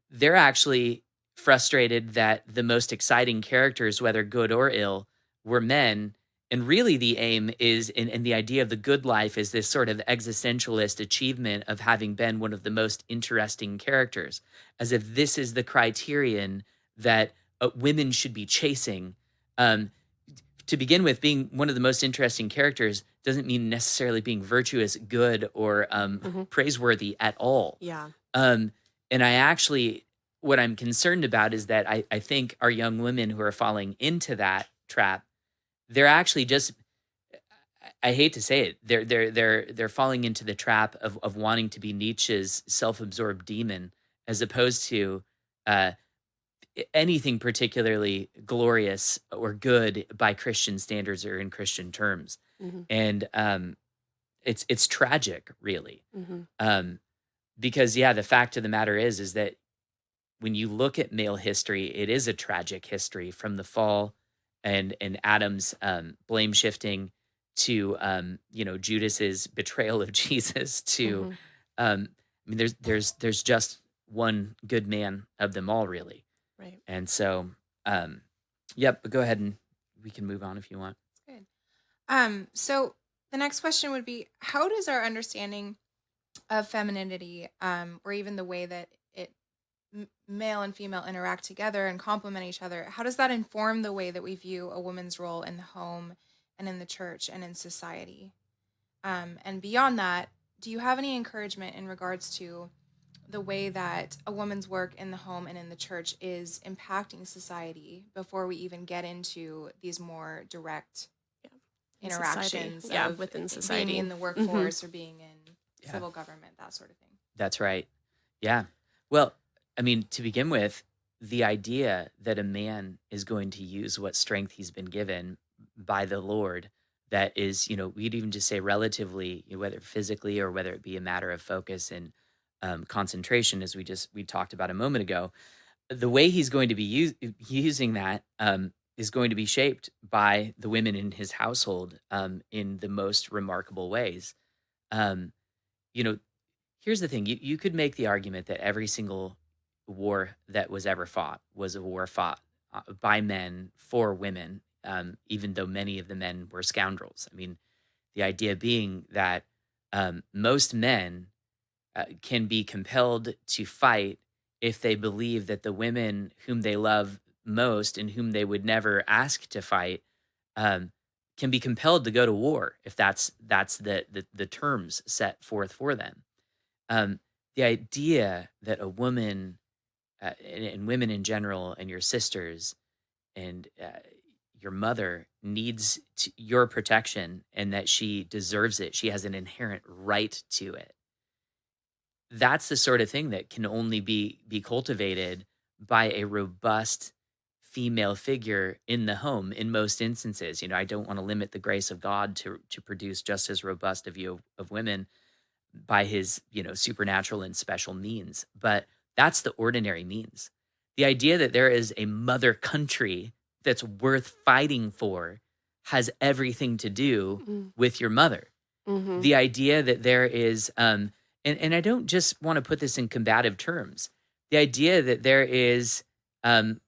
they're actually frustrated that the most exciting characters, whether good or ill, were men. And really, the aim is, and the idea of the good life is this sort of existentialist achievement of having been one of the most interesting characters, as if this is the criterion that women should be chasing. Um, to begin with, being one of the most interesting characters doesn't mean necessarily being virtuous, good, or Mhm. praiseworthy at all. Yeah. Um, and I actually, what I'm concerned about is that I think our young women who are falling into that trap, they're actually just, I hate to say it, they're falling into the trap of wanting to be Nietzsche's self-absorbed demon, as opposed to uh, anything particularly glorious or good by Christian standards or in Christian terms. Mhm. And it's tragic, really. Mhm. Um, because yeah, the fact of the matter is that when you look at male history, it is a tragic history, from the fall and Adam's blame shifting to Judas's betrayal of Jesus to Mhm. I mean there's just one good man of them all, really. Right. And so yep, but go ahead and we can move on if you want. Good. So the next question would be, how does our understanding of femininity, or even the way that male and female interact together and complement each other, how does that inform the way that we view a woman's role in the home and in the church and in society? And beyond that, do you have any encouragement in regards to the way that a woman's work in the home and in the church is impacting society before we even get into these more direct Yeah. In society. interactions Yeah, of within being society. in the Mhm. workforce or being in Yeah, civil government, that sort of thing? that's right. Yeah. Well, I mean, to begin with, the idea that a man is going to use what strength he's been given by the Lord, that is, we'd even just say relatively, whether physically or whether it be a matter of focus and concentration, as we talked about a moment ago, the way he's going to be using that is going to be shaped by the women in his household in the most remarkable ways. Um, you know, Here's the thing, you could make the argument that every single war that was ever fought was a war fought by men for women, even though many of the men were scoundrels. I mean, the idea being that most men can be compelled to fight if they believe that the women whom they love most and whom they would never ask to fight um, can be compelled to go to war if that's the terms set forth for them. um, the idea that a woman and women in general and your sisters and your mother needs your protection and that she deserves it, she has an inherent right to it. That's the sort of thing that can only be cultivated by a robust female figure in the home in most instances. I don't want to limit the grace of God to produce just as robust a view of women by his, supernatural and special means. But that's the ordinary means. The idea that there is a mother country that's worth fighting for has everything to do Mm. with your mother. Mhm. The idea that there is, and I don't just want to put this in combative terms. The idea that there is, um,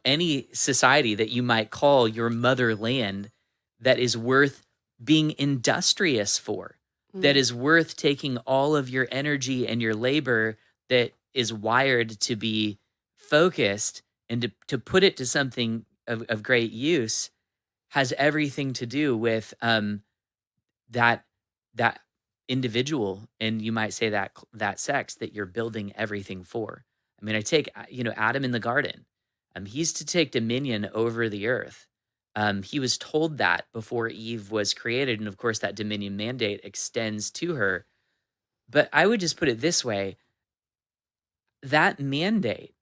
any society that you might call your motherland that is worth being industrious for, that Mm. is worth taking all of your energy and your labor that is wired to be focused and to put it to something of great use, has everything to do with that that individual, and you might say that sex that you're building everything for. I mean, I take Adam in the garden. He's to take dominion over the earth. He was told that before Eve was created, and of course, that dominion mandate extends to her. But I would just put it this way: that mandate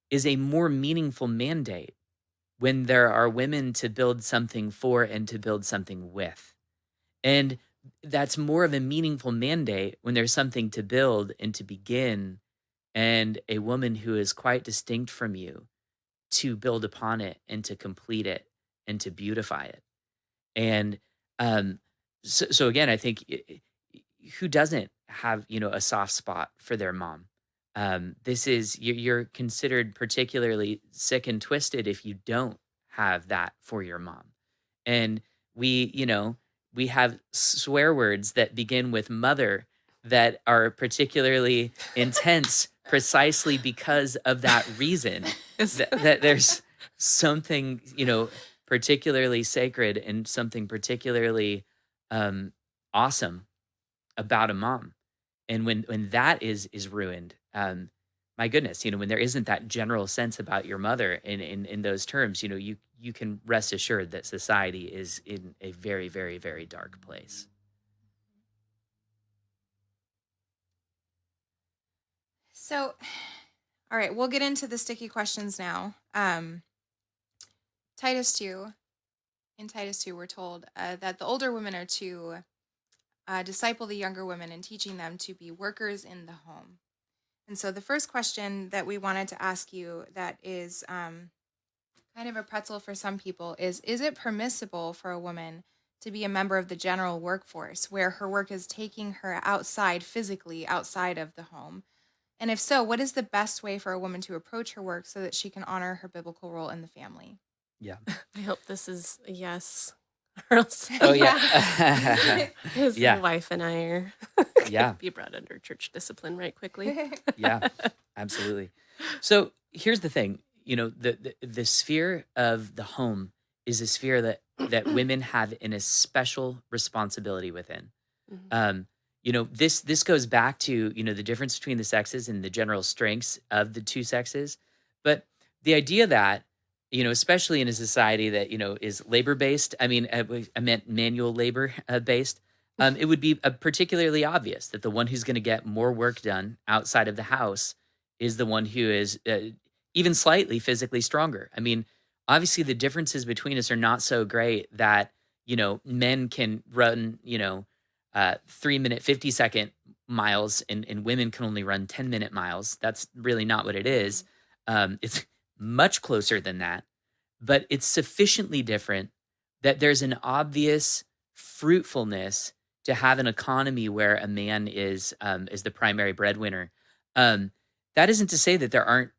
is a more meaningful mandate when there are women to build something for and to build something with. And that's more of a meaningful mandate when there's something to build and to begin, and a woman who is quite distinct from you to build upon it and to complete it and to beautify it. And um, so again, I think who doesn't have a soft spot for their mom? This is you're considered particularly sick and twisted if you don't have that for your mom. And we have swear words that begin with mother that are particularly intense precisely because of that reason. That there's something particularly sacred and something particularly um, awesome about a mom. And when that is ruined, my goodness, when there isn't that general sense about your mother in those terms, you can rest assured that society is in a very, very, very dark place. So, all right, we'll get into the sticky questions now. Titus 2, in Titus 2, we're told that the older women are to disciple the younger women and teaching them to be workers in the home. And so the first question that we wanted to ask you that is kind of a pretzel for some people is it permissible for a woman to be a member of the general workforce where her work is taking her outside, physically outside of the home? And if so, what is the best way for a woman to approach her work so that she can honor her biblical role in the family? Yeah. I hope this is a yes. Or else Oh yeah. his Yeah. wife and I are Yeah. be brought under church discipline right quickly. Yeah. Absolutely. So here's the thing, the sphere of the home is a sphere that women have an especial responsibility within. Mhm. This goes back to the difference between the sexes and the general strengths of the two sexes, but the idea that especially in a society that is labor based. I mean, I meant manual labor based. It would be particularly obvious that the one who's going to get more work done outside of the house is the one who is even slightly physically stronger. I mean, obviously the differences between us are not so great that men can run 3 minute 50-second miles and women can only run 10-minute miles. That's really not what it is. It's much closer than that, but it's sufficiently different that there's an obvious fruitfulness to have an economy where a man is the primary breadwinner. Um, that isn't to say that there aren't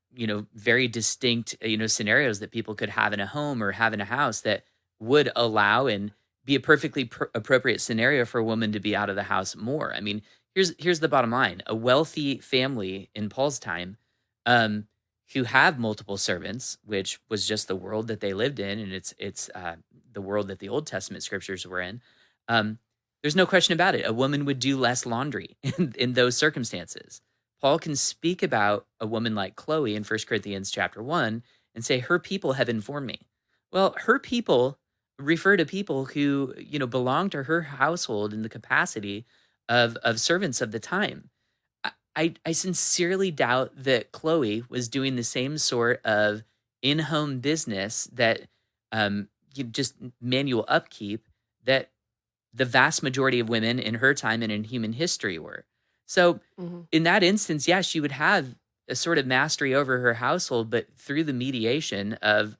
very distinct scenarios that people could have in a home or have in a house that would allow and be a perfectly appropriate scenario for a woman to be out of the house more. I mean, here's the bottom line: a wealthy family in Paul's time, um, who have multiple servants, which was just the world that they lived in, and it's the world that the Old Testament scriptures were in. Um, there's no question about it. A woman would do less laundry in those circumstances. Paul can speak about a woman like Chloe in 1 Corinthians chapter 1 and say, her people have informed me. Well, her people refer to people who, belong to her household in the capacity of servants of the time. I sincerely doubt that Chloe was doing the same sort of in-home business that just manual upkeep that the vast majority of women in her time and in human history were. So Mhm. in that instance, yeah, she would have a sort of mastery over her household, but through the mediation of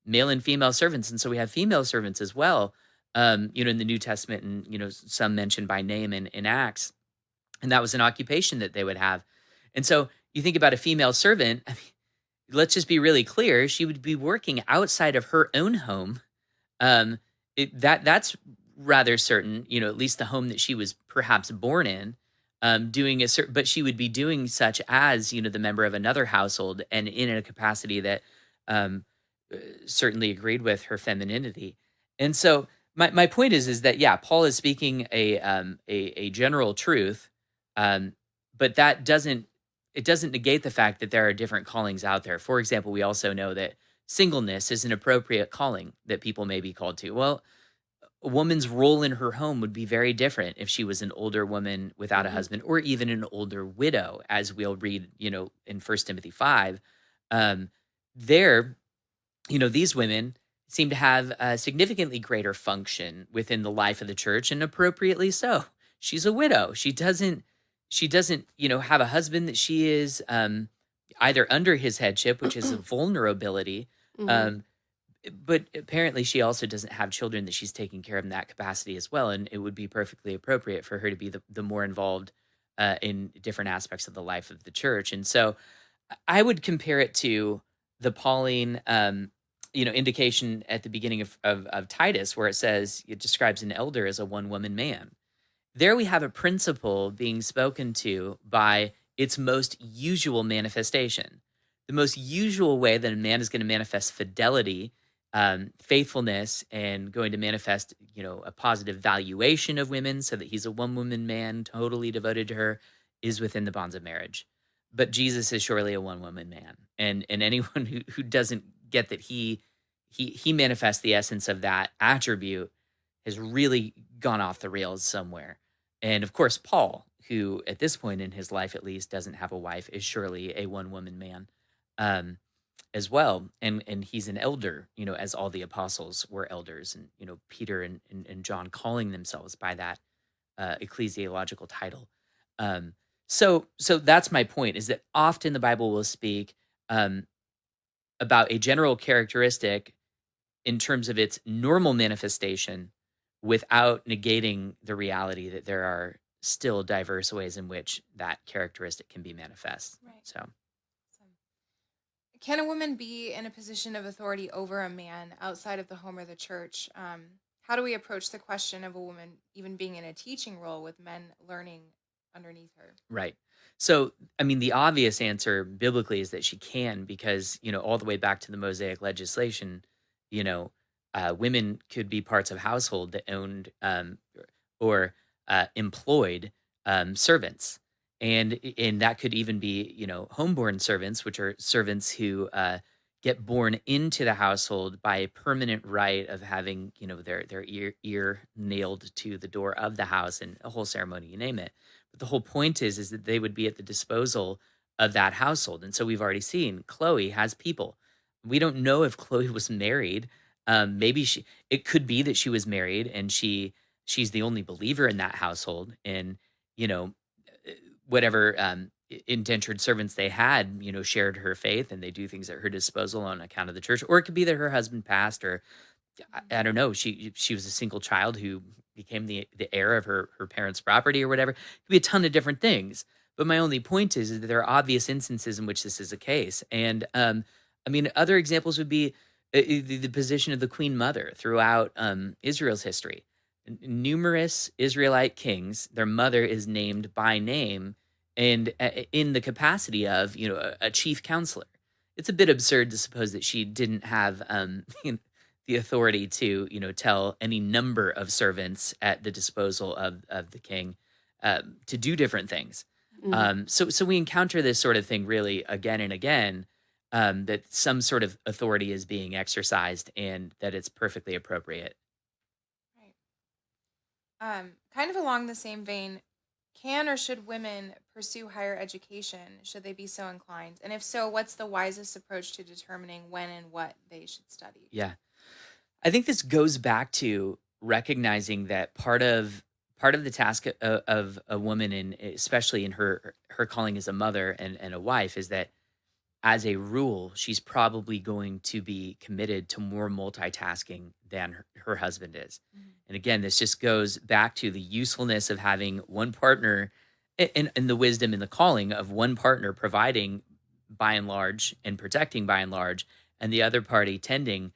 male and female servants. And so we have female servants as well, in the New Testament, and, some mentioned by name in Acts. And that was an occupation that they would have. And so you think about a female servant, I mean, let's just be really clear, she would be working outside of her own home. That's rather certain, at least the home that she was perhaps born in, doing a certain, but she would be doing such as, the member of another household and in a capacity that um, certainly agreed with her femininity. And so my point is that, yeah, Paul is speaking a general truth, um, but it doesn't negate the fact that there are different callings out there. For example, we also know that singleness is an appropriate calling that people may be called to. Well, a woman's role in her home would be very different if she was an older woman without a Mhm. husband, or even an older widow, as we'll read, in 1 Timothy 5. Um, there, these women seem to have a significantly greater function within the life of the church, and appropriately so. She's a widow. She doesn't, have a husband that she is either under his headship, which is a vulnerability, Mhm. um, but apparently she also doesn't have children that she's taking care of in that capacity as well, and it would be perfectly appropriate for her to be the more involved in different aspects of the life of the church. And so I would compare it to the Pauline, indication at the beginning of Titus, where it says it describes an elder as a one woman man. There we have a principle being spoken to by its most usual manifestation. The most usual way that a man is going to manifest fidelity, faithfulness, and going to manifest, a positive valuation of women so that he's a one woman man, totally devoted to her, is within the bonds of marriage. But Jesus is surely a one woman man. And anyone who doesn't get that he manifests the essence of that attribute has really gone off the rails somewhere. And of course, Paul, who at this point in his life at least doesn't have a wife, is surely a one woman man um, as well. And he's an elder, as all the apostles were elders, and Peter and John calling themselves by that ecclesiological title. Um, so that's my point: is that often the Bible will speak um, about a general characteristic in terms of its normal manifestation without negating the reality that there are still diverse ways in which that characteristic can be manifest. Right. So, Can a woman be in a position of authority over a man outside of the home or the church? How do we approach the question of a woman even being in a teaching role with men learning underneath her? right. So, I mean, the obvious answer biblically is that she can, because, all the way back to the Mosaic legislation, you know, women could be parts of household that owned or employed servants. And that could even be, homeborn servants, which are servants who get born into the household by a permanent right of having, their ear nailed to the door of the house, and a whole ceremony, you name it. But the whole point is that they would be at the disposal of that household. And so we've already seen Chloe has people. We don't know if Chloe was married. Maybe it could be that she was married and she's the only believer in that household. And, you know, whatever indentured servants they had, shared her faith, and they do things at her disposal on account of the church. Or it could be that her husband passed, or I don't know. She was a single child who became the heir of her parents' property or whatever. It could be a ton of different things. But my only point is that there are obvious instances in which this is a case. And I mean, other examples would be the position of the Queen Mother throughout Israel's history. Numerous Israelite kings, their mother is named by name, and in the capacity of a chief counselor. It's a bit absurd to suppose that she didn't have the authority to tell any number of servants at the disposal of the king to do different things. Mhm. So we encounter this sort of thing really again and again, that some sort of authority is being exercised and that it's perfectly appropriate. Right. Kind of along the same vein, can or should women pursue higher education should they be so inclined? And if so, what's the wisest approach to determining when and what they should study? Yeah, I think this goes back to recognizing that part of the task of a woman, and especially in her calling as a mother and a wife, is that as a rule, she's probably going to be committed to more multitasking than her husband is. Mhm. And again, this just goes back to the usefulness of having one partner, and the wisdom and the calling of one partner providing by and large and protecting by and large, and the other party tending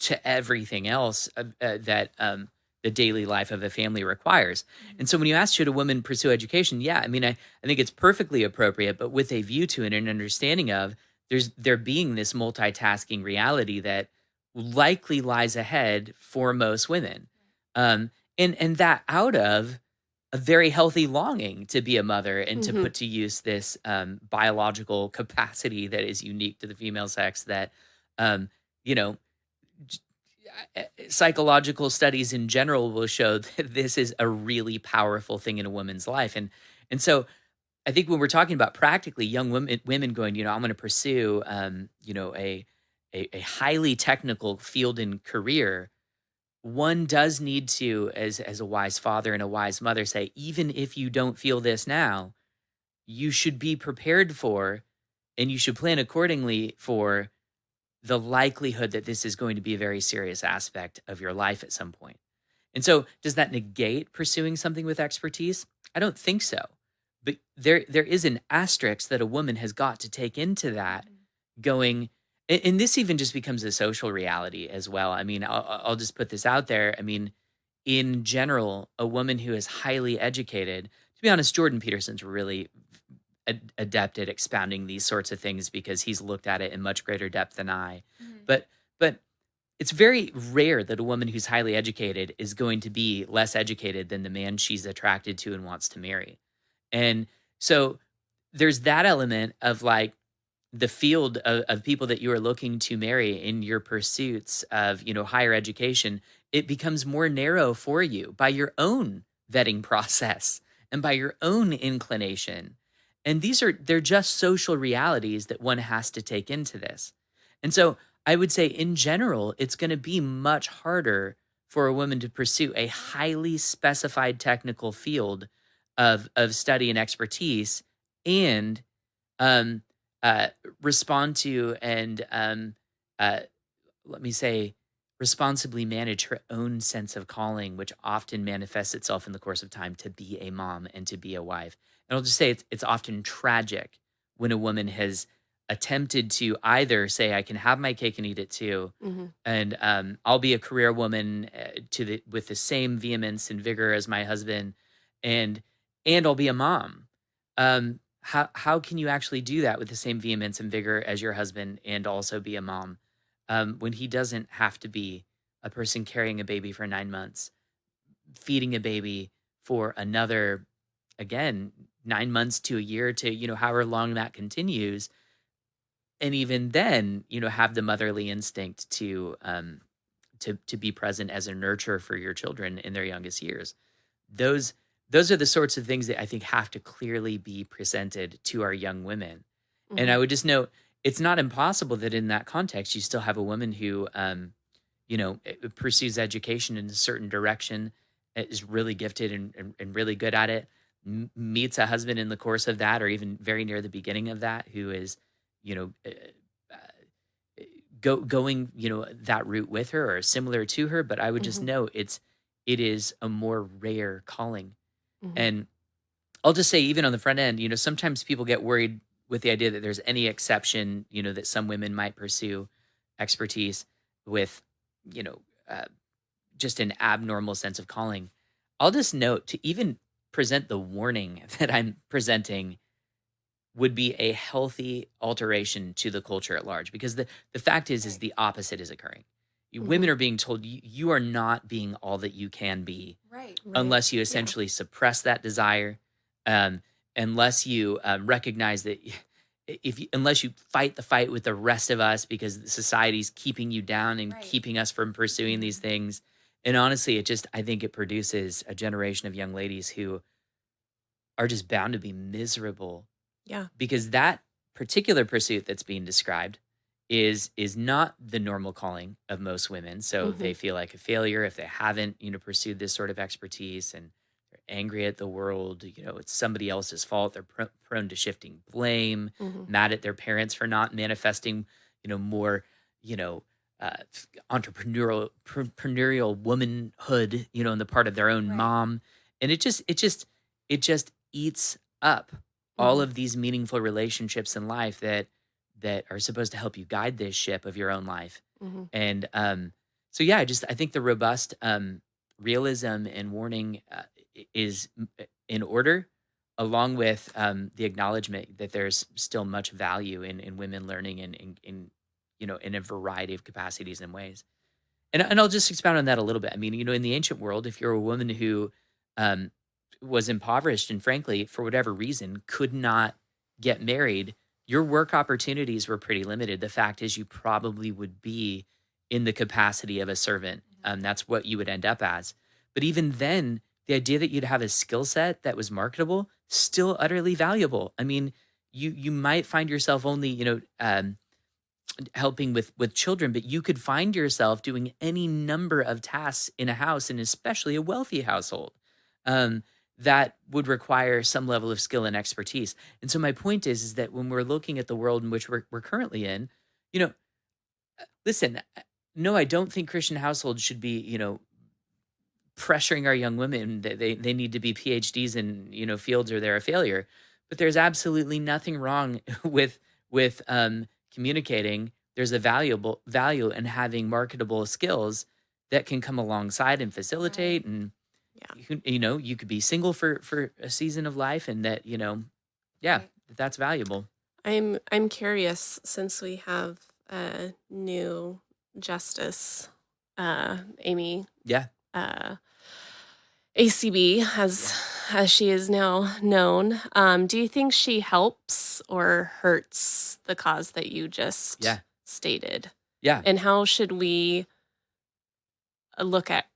to everything else that the daily life of a family requires. Mhm. And so when you ask, should a woman pursue education? Yeah, I mean, I think it's perfectly appropriate, but with a view to it and an understanding of there being this multitasking reality that likely lies ahead for most women. And that out of a very healthy longing to be a mother and to Mhm. put to use this biological capacity that is unique to the female sex, that um, you know j- psychological studies in general will show that this is a really powerful thing in a woman's life. And so I think when we're talking about practically young women going, I'm going to pursue a highly technical field and career, one does need to, as a wise father and a wise mother, say, even if you don't feel this now, you should be prepared for, and you should plan accordingly for the likelihood that this is going to be a very serious aspect of your life at some point. And so, does that negate pursuing something with expertise? I don't think so. But there is an asterisk that a woman has got to take into that, Mhm. going, and this even just becomes a social reality as well. I mean, I'll just put this out there. I mean, in general, a woman who is highly educated, to be honest, Jordan Peterson's really adept at expounding these sorts of things because he's looked at it in much greater depth than I. Mhm. But it's very rare that a woman who's highly educated is going to be less educated than the man she's attracted to and wants to marry. And so there's that element of like the field of people that you are looking to marry in your pursuits of, higher education. It becomes more narrow for you by your own vetting process and by your own inclination. And they're just social realities that one has to take into this. And so I would say in general, it's going to be much harder for a woman to pursue a highly specified technical field of study and expertise, and um, uh, respond to and uh, let me say, responsibly manage her own sense of calling, which often manifests itself in the course of time to be a mom and to be a wife. And I'll just say it's often tragic when a woman has attempted to either say, I can have my cake and eat it too, Mhm. and I'll be a career woman with the same vehemence and vigor as my husband, and I'll be a mom. How can you actually do that with the same vehemence and vigor as your husband and also be a mom? When he doesn't have to be a person carrying a baby for 9 months, feeding a baby for another, again, 9 months to a year to, however long that continues. And even then, have the motherly instinct to be present as a nurturer for your children in their youngest years. Those those are the sorts of things that I think have to clearly be presented to our young women. And I Mhm. would just note, it's not impossible that in that context you still have a woman who pursues education in a certain direction, is really gifted and really good at it, meets a husband in the course of that, or even very near the beginning of that, who is, you know, uh, going, that route with her or similar to her. But I would just Mhm. know it is a more rare calling. Mhm. And I'll just say, even on the front end, sometimes people get worried with the idea that there's any exception, that some women might pursue expertise with, you know, uh, just an abnormal sense of calling. I'll just note, to even present the warning that I'm presenting would be a healthy alteration to the culture at large, because the fact is Right. the opposite is occurring. Women Mhm. are being told, you are not being all that you can be Right. Right. unless you Yeah. essentially suppress that desire, um, unless you recognize that unless you fight the fight with the rest of us because society's keeping you down and Right. keeping us from pursuing these Mhm. things. And honestly, I think it produces a generation of young ladies who are just bound to be miserable, Yeah. because that particular pursuit that's being described is not the normal calling of most women. So they Mhm. feel like a failure if they haven't, pursued this sort of expertise, and they're angry at the world. It's somebody else's fault. They're prone to shifting blame, Mhm. mad at their parents for not manifesting, more, you know, entrepreneurial womanhood, on the part of their own Right. mom. And it just eats up all Mhm. of these meaningful relationships in life that are supposed to help you guide this ship of your own life. Mhm. And so yeah, I think the robust realism and warning is in order, along with the acknowledgement that there's still much value in women learning in in a variety of capacities and ways. And I'll just expound on that a little bit. I mean, in the ancient world, if you're a woman who um, was impoverished and frankly, for whatever reason, could not get married, your work opportunities were pretty limited. The fact is, you probably would be in the capacity of a servant. Mhm. That's what you would end up as. But even then, the idea that you'd have a skill set that was marketable, still utterly valuable. I mean, you might find yourself only, helping with children, but you could find yourself doing any number of tasks in a house, and especially a wealthy household, um, that would require some level of skill and expertise. And so my point is that when we're looking at the world in which we're currently in, you know Listen, no, I don't think Christian households should be, pressuring our young women that they need to be PhDs in, fields or they're a failure. But there's absolutely nothing wrong with communicating. There's a valuable value in having marketable skills that can come alongside and Right. facilitate. And Yeah. you could be single for a season of life, and that yeah, Right. that's valuable. I'm curious since we have a new justice, Amy Yeah, uh, ACB, yeah, as she is now known. Do you think she helps or hurts the cause that you just yeah, stated? yeah. And how should we look at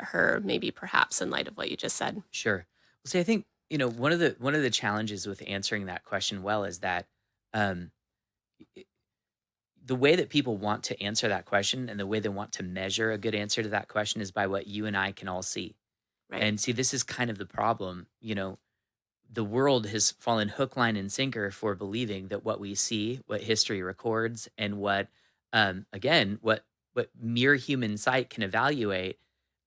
her, maybe perhaps in light of what you just said? Sure. Well, see, I think one of the challenges with answering that question well is that um, i- the way that people want to answer that question and the way they want to measure a good answer to that question is by what you and I can all see. Right. And see, this is kind of the problem. The world has fallen hook, line, and sinker for believing that what we see, what history records, and what mere human sight can evaluate,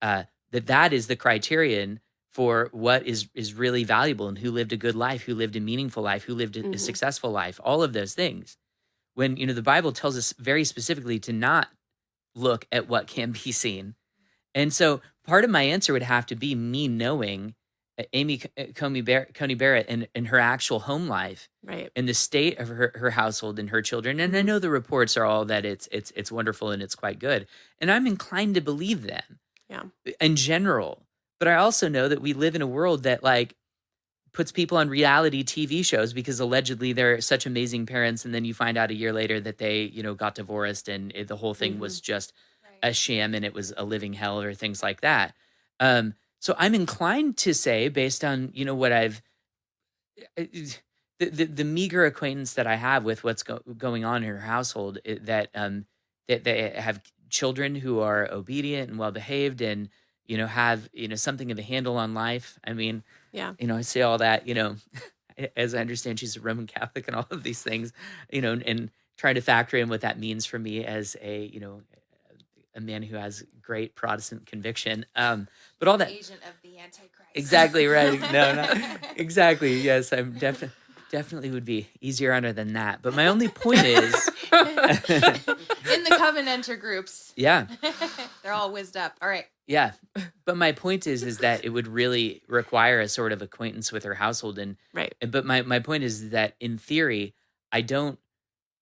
uh, that is the criterion for what is really valuable and who lived a good life, who lived a meaningful life, who lived a Mhm. successful life, all of those things. When the Bible tells us very specifically to not look at what can be seen, and so part of my answer would have to be me knowing Coney Barrett and her actual home life Right. and the state of her household and her children. And I Mhm. know the reports are all that it's wonderful and it's quite good. And I'm inclined to believe them Yeah. in general. But I also know that we live in a world that like puts people on reality TV shows because allegedly they're such amazing parents, and then you find out a year later that they, got divorced, and the whole thing Mhm. was just Right. a sham and it was a living hell or things like that. So I'm inclined to say, based on what I've uh, the meager acquaintance that I have with what's going on in her household, that they have children who are obedient and well behaved, and have something of a handle on life. I mean, Yeah. I say all that, as I understand, she's a Roman Catholic and all of these things, and trying to factor in what that means for me as a man who has great Protestant conviction. But She's all an that agent of the Antichrist. exactly right. No, not exactly. Yes, I'm definitely would be easier on her than that. But my only point is, In the Covenanter groups. yeah, They're all whizzed up. All right. yeah. But my point is that it would really require a sort of acquaintance with her household, Right. but my point is that in theory, I don't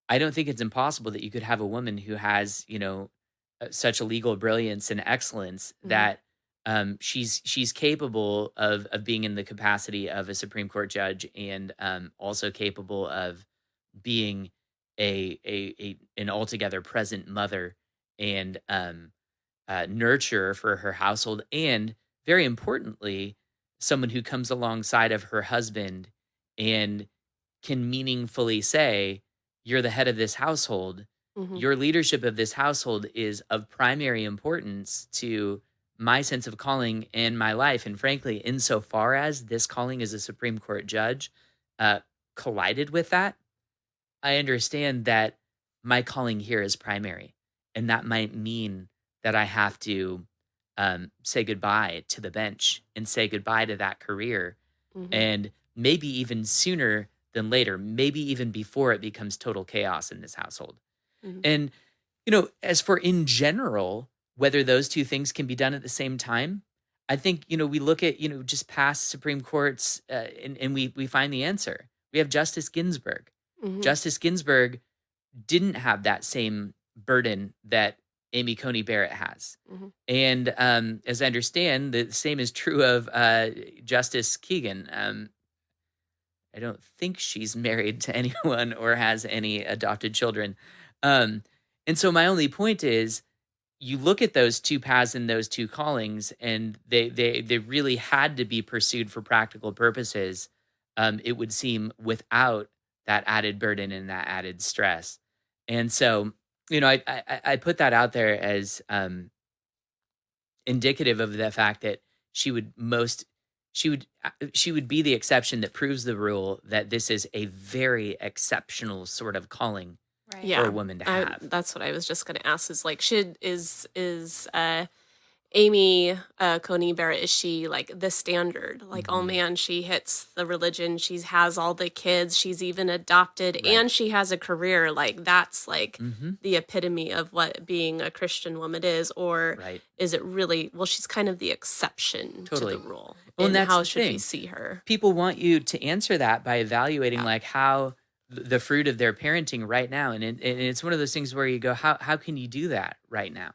I don't think it's impossible that you could have a woman who has, such a legal brilliance and excellence Mhm. that she's capable of being in the capacity of a Supreme Court judge, and also capable of being an altogether present mother and nurturer for her household, and very importantly, someone who comes alongside of her husband and can meaningfully say, "You're the head of this household. Mhm. Your leadership of this household is of primary importance to my sense of calling in my life." And frankly, insofar as this calling as a Supreme Court judge uh, collided with that, I understand that my calling here is primary, and that might mean that I have to say goodbye to the bench and say goodbye to that career, Mhm. and maybe even sooner than later, maybe even before it becomes total chaos in this household. Mhm. And, as for in general, whether those two things can be done at the same time, I think, we look at, just past Supreme Courts, and we find the answer. We have Justice Ginsburg. Mhm. Justice Ginsburg didn't have that same burden that Amy Coney Barrett has. Mhm. And as I understand, the same is true of Justice Keegan. I don't think she's married to anyone or has any adopted children. Um, and so my only point is, you look at those two paths and those two callings, and they really had to be pursued for practical purposes. It would seem, without that added burden and that added stress. And so, I put that out there as indicative of the fact that she would most she would be the exception that proves the rule, that this is a very exceptional sort of calling, Right. for a Yeah. woman to have. That's what I was just going to ask is like, Amy Coney Barrett, is she like the standard? Like, oh Mhm. man, she hits the religion, she has all the kids, she's even adopted, Right. and she has a career. Like, that's like Mhm. the epitome of what being a Christian woman is. Or Right. is it really, well, she's kind of the exception to the Totally. rule. Well, and And that's how the should we thing. see her? People want you to answer that by evaluating Yeah. like how the fruit of their parenting right now, and it's one of those things where you go, how can you do that right now?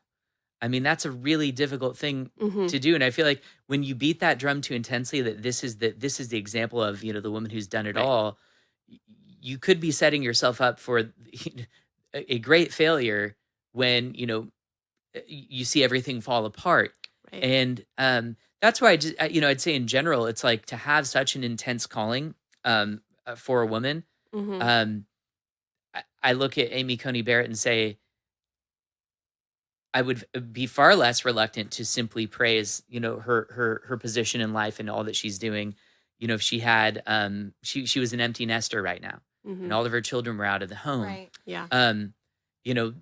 I mean, that's a really difficult thing Mm-hmm. to do, and I feel like when you beat that drum too intensely, that this is the example of the woman who's done it Right. all. You could be setting yourself up for a great failure when you see everything fall apart. Right. And that's why I'd say in general, it's like to have such an intense calling for a woman. Mm-hmm. Um, I look at Amy Coney Barrett and say, I would be far less reluctant to simply praise, her position in life and all that she's doing. If she had, she was an empty nester right now, Mm-hmm. and all of her children were out of the home. Right. Yeah. Um, you know,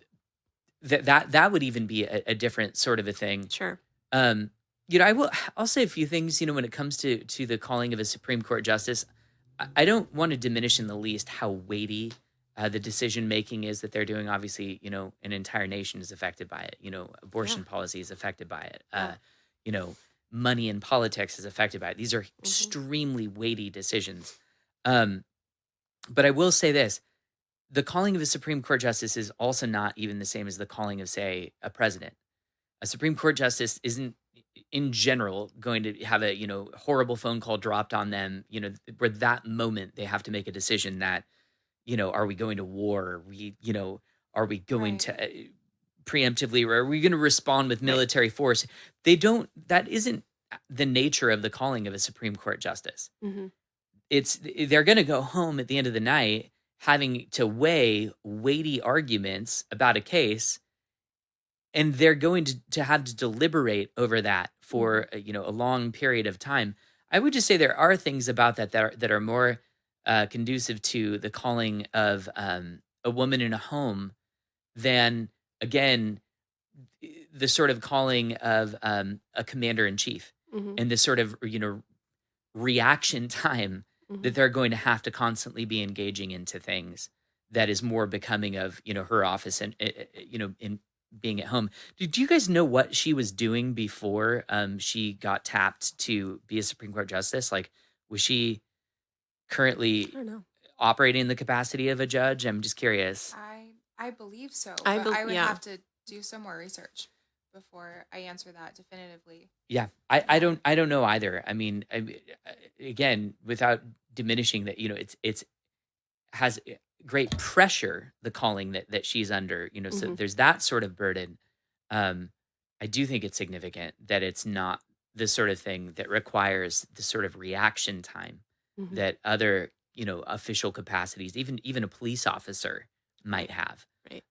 that would even be a different sort of a thing. Sure. I'll say a few things, when it comes to the calling of a Supreme Court justice. I don't want to diminish in the least how weighty the decision making is that they're doing. Obviously, an entire nation is affected by it. Abortion policy is affected by it. Yeah. Money in politics is affected by it. These are extremely weighty decisions. But I will say this: the calling of a Supreme Court justice is also not even the same as the calling of, say, a president. A Supreme Court justice isn't in general going to have a horrible phone call dropped on them, where that moment they have to make a decision that, are we going to war? Are we going Right. to preemptively, or are we going to respond with Right. military force? That isn't the nature of the calling of a Supreme Court justice. Mm-hmm. They're going to go home at the end of the night having to weigh weighty arguments about a case, and they're going to have to deliberate over that for a long period of time. I would just say there are things about that are more conducive to the calling of a woman in a home than, again, the sort of calling of a commander in chief, Mm-hmm. and this sort of reaction time Mm-hmm. that they're going to have to constantly be engaging into things that is more becoming of her office and in being at home. Did you guys know what she was doing before she got tapped to be a Supreme Court justice? Like, was she currently I don't know. operating in the capacity of a judge? I'm just curious. I believe so, I but I would yeah. have to do some more research before I answer that definitively. Yeah, I don't know either. I mean, again, without diminishing that, it's has great pressure, the calling that she's under. So Mm-hmm. there's that sort of burden. I do think it's significant that it's not the sort of thing that requires the sort of reaction time Mm-hmm. that other official capacities, even a police officer, might have. Right.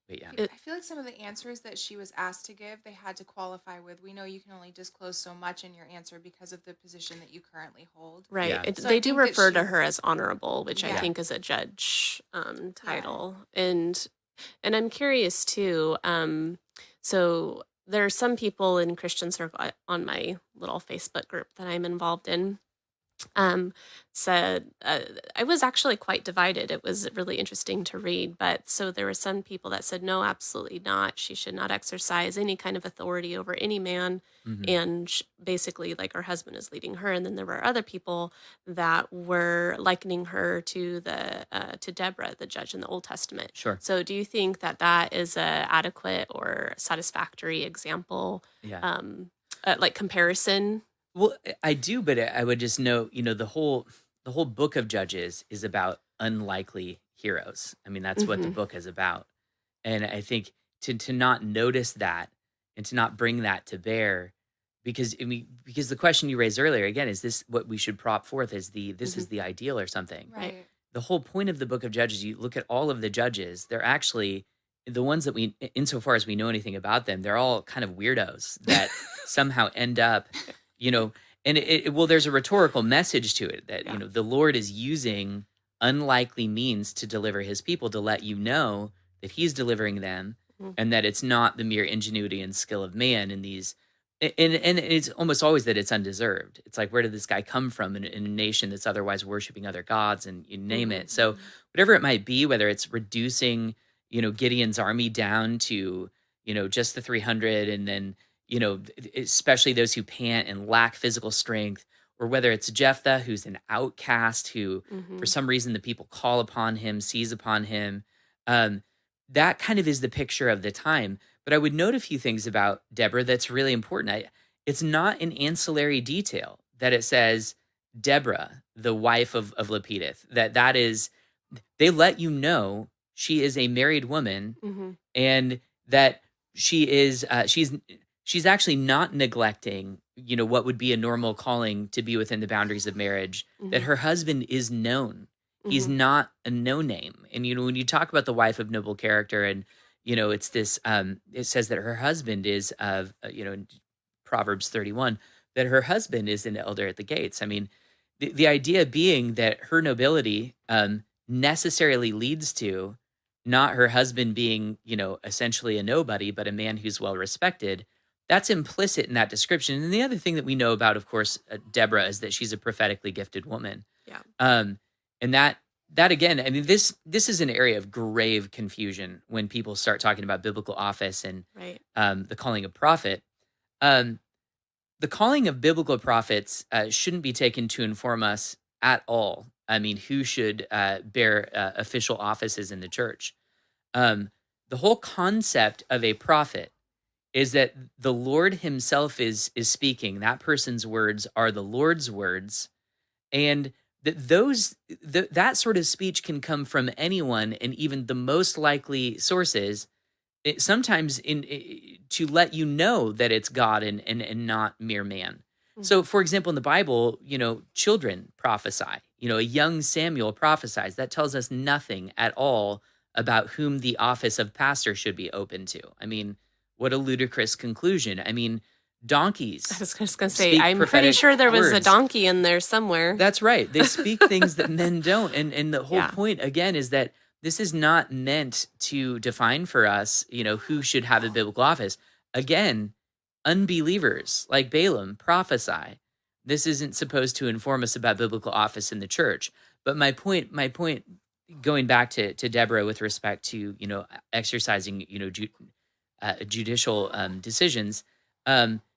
But yeah. I feel like some of the answers that she was asked to give, they had to qualify with. We know you can only disclose so much in your answer because of the position that you currently hold. Right. Yeah. So I They do think that refer to she- her as honorable, which I Yeah. think is a judge title. And I'm curious too. So there are some people in Christian circle on my little Facebook group that I'm involved in. Said I was actually quite divided. It was really interesting to read, but so there were some people that said no, absolutely not. She should not exercise any kind of authority over any man, Mhm. and basically like her husband is leading her. And then there were other people that were likening her to to Deborah, the judge in the Old Testament. Sure. So do you think that is a adequate or satisfactory example, Yeah. like comparison? Well, I do, but I would just note, the whole book of Judges is about unlikely heroes. I mean, that's what the Mhm. book is about. And I think to not notice that and to not bring that to bear, because the question you raised earlier, again, is this what we should prop forth as this is the ideal or something? Right. The whole point of the book of Judges, you look at all of the judges, they're actually the ones that insofar as we know anything about them, they're all kind of weirdos that somehow end up, and well, there's a rhetorical message to it that, Yeah. the Lord is using unlikely means to deliver his people, to let you know that he's delivering them, Mhm. and that it's not the mere ingenuity and skill of man in these. And it's almost always that it's undeserved. It's like, where did this guy come from in a nation that's otherwise worshiping other gods, and you name Mhm. it. So whatever it might be, whether it's reducing, Gideon's army down to, just the 300, and then, especially those who pant and lack physical strength, or whether it's Jephthah, who's an outcast, who for Mhm. some reason the people call upon him, seize upon him. Um, that kind of is the picture of the time. But I would note a few things about Deborah that's really important. It's not an ancillary detail that it says Deborah, the wife of Lepideth. That is, they let you know she is a married woman, Mhm. and that she is she's actually not neglecting, what would be a normal calling to be within the boundaries of marriage. That Mhm. her husband is known. He's Mhm. not a no name. And when you talk about the wife of noble character, and it's this, it says that her husband is of, in Proverbs 31, that her husband is an elder at the gates. I mean, the idea being that her nobility necessarily leads to not her husband being, essentially a nobody, but a man who's well respected. That's implicit in that description. And the other thing that we know about, of course, Deborah, is that she's a prophetically gifted woman. Yeah. Um, and that again, I mean, this is an area of grave confusion when people start talking about biblical office and Right. the calling of prophet. Um, the calling of biblical prophets shouldn't be taken to inform us at all. I mean, who should bear official offices in the church? Um, the whole concept of a prophet is that the Lord Himself is speaking. That person's words are the Lord's words, and that sort of speech can come from anyone, and even the most likely sources. Sometimes to let you know that it's God, and not mere man. So, Mhm. for example, in the Bible, children prophesy. A young Samuel prophesies. That tells us nothing at all about whom the office of pastor should be open to. I mean, what a ludicrous conclusion. I mean, I donkeys was just gonna say, speak I'm pretty prophetic sure there was a words. donkey in there somewhere. That's right. They speak things that men don't. And the whole Yeah. point again is that this is not meant to define for us, who should have a biblical office. Again, unbelievers like Balaam prophesy. This isn't supposed to inform us about biblical office in the church. But my point going back to Deborah with respect to, exercising, judicial decisions.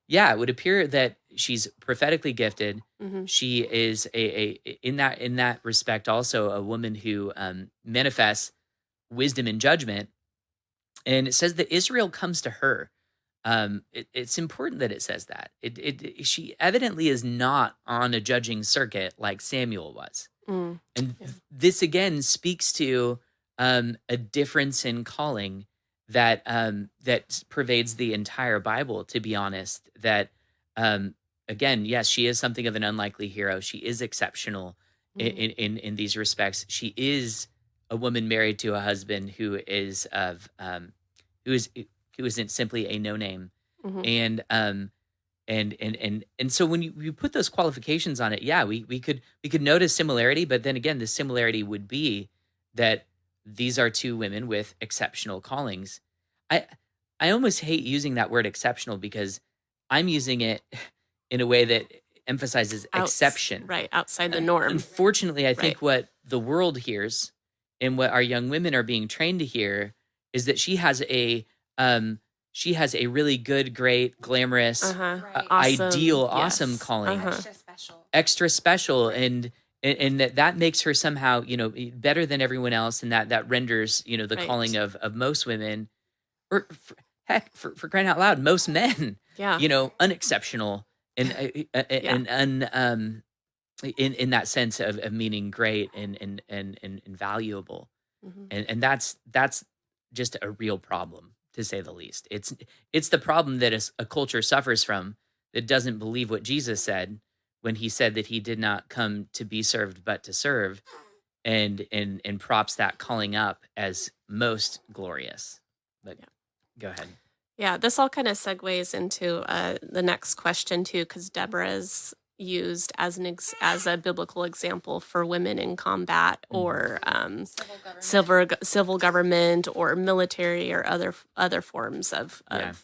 Yeah, it would appear that she's prophetically gifted. Mhm. She is in that respect also a woman who manifests wisdom and judgment. And it says that Israel comes to her. It's important that it says that. She evidently is not on a judging circuit like Samuel was. Mm. And Yeah. this again speaks to a difference in calling that pervades the entire Bible. To be honest, that again, yes, she is something of an unlikely hero. She is exceptional Mhm. in these respects. She is a woman married to a husband who is who isn't simply a no name, Mhm. and so when you put those qualifications on it, yeah, we could notice similarity, but then again, the similarity would be that these are two women with exceptional callings. I I almost hate using that word exceptional because I'm using it in a way that emphasizes exception. Right, outside the norm. Unfortunately, I Right. think what the world hears and what our young women are being trained to hear is that um she has a really good, great, glamorous, Uh-huh. Right. Awesome. ideal, awesome Yes. calling, Uh-huh. Extra special. extra special, Right. and that makes her somehow, better than everyone else, and that renders, the calling Right. of most women, or heck, for crying out loud, most men, Yeah. unexceptional, and Yeah. in that sense of meaning great and valuable. Mhm. And that's just a real problem, to say the least. It's the problem that a culture suffers from, that doesn't believe what Jesus said when he said that he did not come to be served but to serve, and props that calling up as most glorious. But Yeah. go ahead. Yeah, this all kind of segues into the next question too, because Deborah's used as as a biblical example for women in combat, Mhm. or Civil government. civil government, or military, or other forms Yeah, of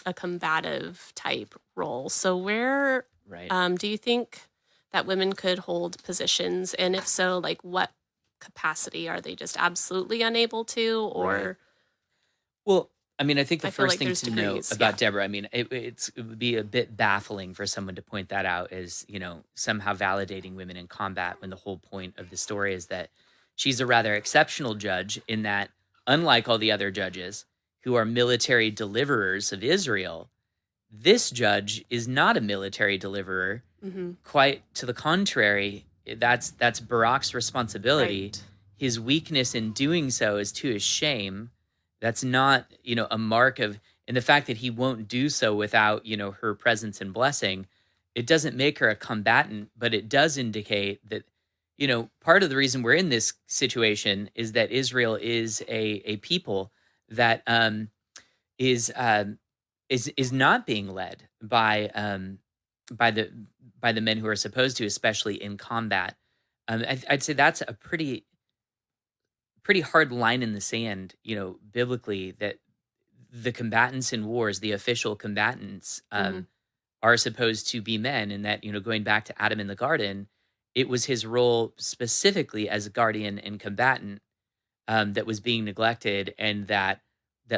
a combative type role. So where right, do you think that women could hold positions, and if so, like what capacity? Are they just absolutely unable to, right. or Well, I mean, I think the I feel first like thing there's to note degrees? Yeah. about Deborah, I mean, it would be a bit baffling for someone to point that out as, somehow validating women in combat when the whole point of the story is that she's a rather exceptional judge in that, unlike all the other judges who are military deliverers of Israel, this judge is not a military deliverer. Mm-hmm. Quite to the contrary, that's Barak's responsibility. Right. His weakness in doing so is to his shame. That's not, a mark of, and the fact that he won't do so without, her presence and blessing, it doesn't make her a combatant, but it does indicate that, part of the reason we're in this situation is that Israel is a people that is is not being led by the by the men who are supposed to, especially in combat. I'd say that's a pretty hard line in the sand, biblically, that the combatants in wars, the official combatants, Mm-hmm. are supposed to be men, and that, going back to Adam in the garden, it was his role specifically as a guardian and combatant, that was being neglected, and that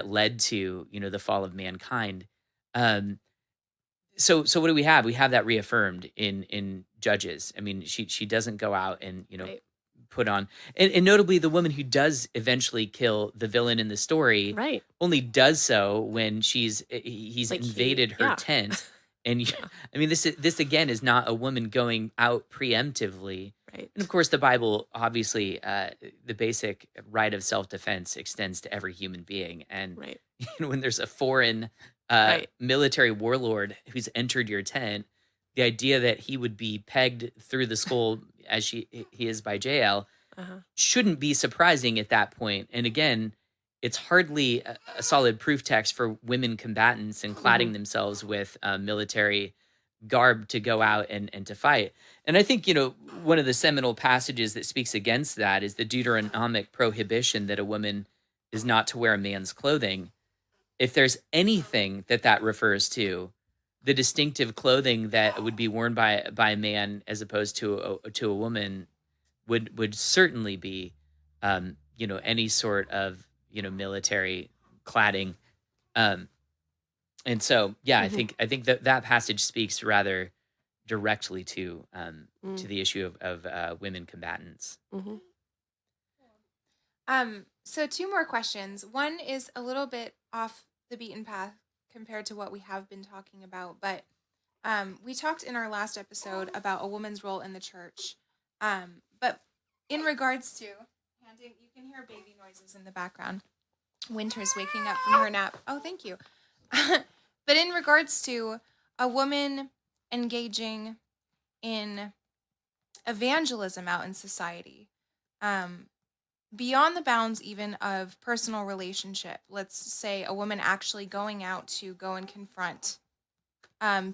led to, the fall of mankind. Um, so what do we have? We have that reaffirmed in Judges. I mean, she doesn't go out and, Right. put on, and notably the woman who does eventually kill the villain in the story Right. only does so when he's Like invaded her yeah. tent. And Yeah. I mean, this again is not a woman going out preemptively. And of Right. course the Bible, obviously, the basic right of self-defense extends to every human being. And Right. when there's a foreign Right. military warlord who's entered your tent, the idea that he would be pegged through the skull as he is by Jael Uh-huh. shouldn't be surprising at that point. And again, it's hardly a solid proof text for women combatants and Mm-hmm. cladding themselves with military garb to go out and to fight. And I think, one of the seminal passages that speaks against that is the Deuteronomic prohibition that a woman is not to wear a man's clothing. If there's anything that refers to, the distinctive clothing that would be worn by a man as opposed to a woman would certainly be, any sort of, military cladding. Um, and so, yeah, I Mm-hmm. think that passage speaks rather directly to Mm-hmm. the issue of women combatants. Mm-hmm. So two more questions. One is a little bit off the beaten path compared to what we have been talking about, but we talked in our last episode about a woman's role in the church. But in regards to handing, you can hear baby noises in the background. Winter's waking up from her nap. Oh, thank you. But in regards to a woman engaging in evangelism out in society, um, beyond the bounds even of personal relationship, let's say a woman actually going out to go and confront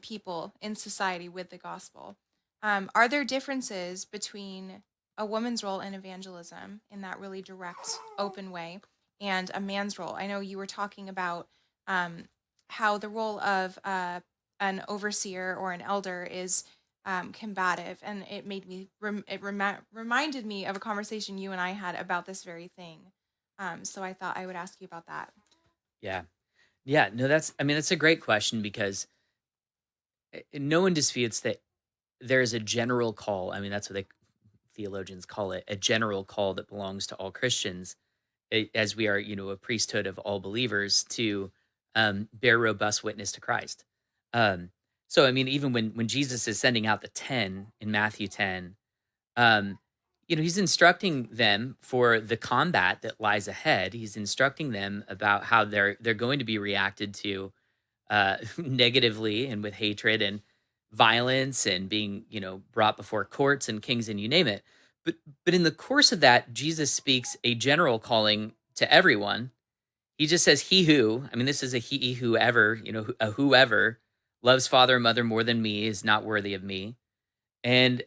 people in society with the gospel. Are there differences between a woman's role in evangelism in that really direct, open way and a man's role? I know you were talking about how the role of an overseer or an elder is combative, and it made me reminded me of a conversation you and I had about this very thing. So I thought I would ask you about that. Yeah. Yeah. No, that's a great question because no one disputes that there's a general call. I mean, that's what theologians call it, a general call that belongs to all Christians, as we are, a priesthood of all believers to bear robust witness to Christ. Um, so, I mean, even when Jesus is sending out the 10 in Matthew 10, um, he's instructing them for the combat that lies ahead. He's instructing them about how they're going to be reacted to negatively and with hatred and violence and being, brought before courts and kings and you name it. But in the course of that, Jesus speaks a general calling to everyone. He just says, "He who," I mean, this is a he whoever, a whoever loves father and mother more than me is not worthy of me. And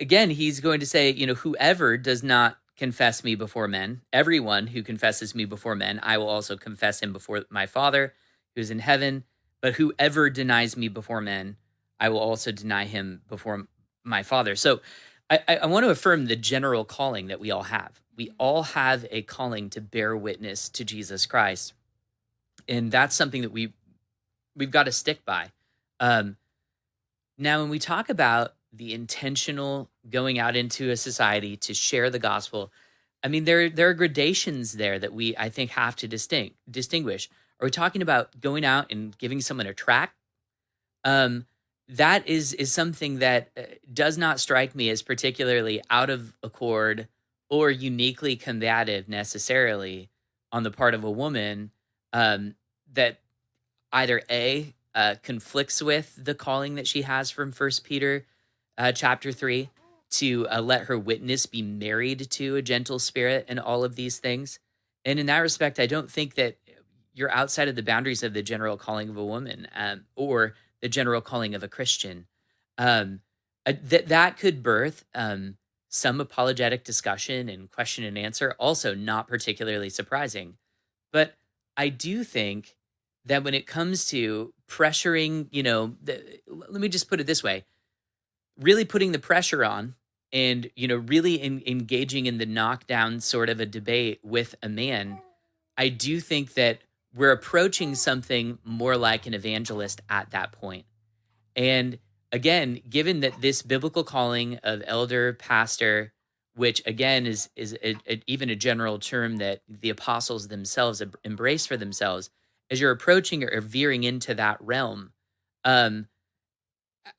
again, he's going to say, whoever does not confess me before men, everyone who confesses me before men, I will also confess him before my Father who's in heaven. But whoever denies me before men, I will also deny him before my Father. So I want to affirm the general calling that we all have. We all have a calling to bear witness to Jesus Christ. And that's something that we've got to stick by. Um, Now, when we talk about the intentional going out into a society to share the gospel, I mean there are gradations there that we I think have to distinguish. Are we talking about going out and giving someone a tract? Um, that is something that does not strike me as particularly out of accord or uniquely combative necessarily on the part of a woman. That either conflicts with the calling that she has from First Peter chapter 3 to let her witness be married to a gentle spirit and all of these things. And in that respect, I don't think that you're outside of the boundaries of the general calling of a woman, or the general calling of a Christian. That could birth some apologetic discussion and question and answer, also not particularly surprising. But I do think that when it comes to pressuring, let me just put it this way, really putting the pressure on and, really engaging in the knockdown sort of a debate with a man, I do think that we're approaching something more like an evangelist at that point. And again, given that this biblical calling of elder pastor, which again is even a general term that the apostles themselves embrace for themselves, as you're approaching or veering into that realm, um,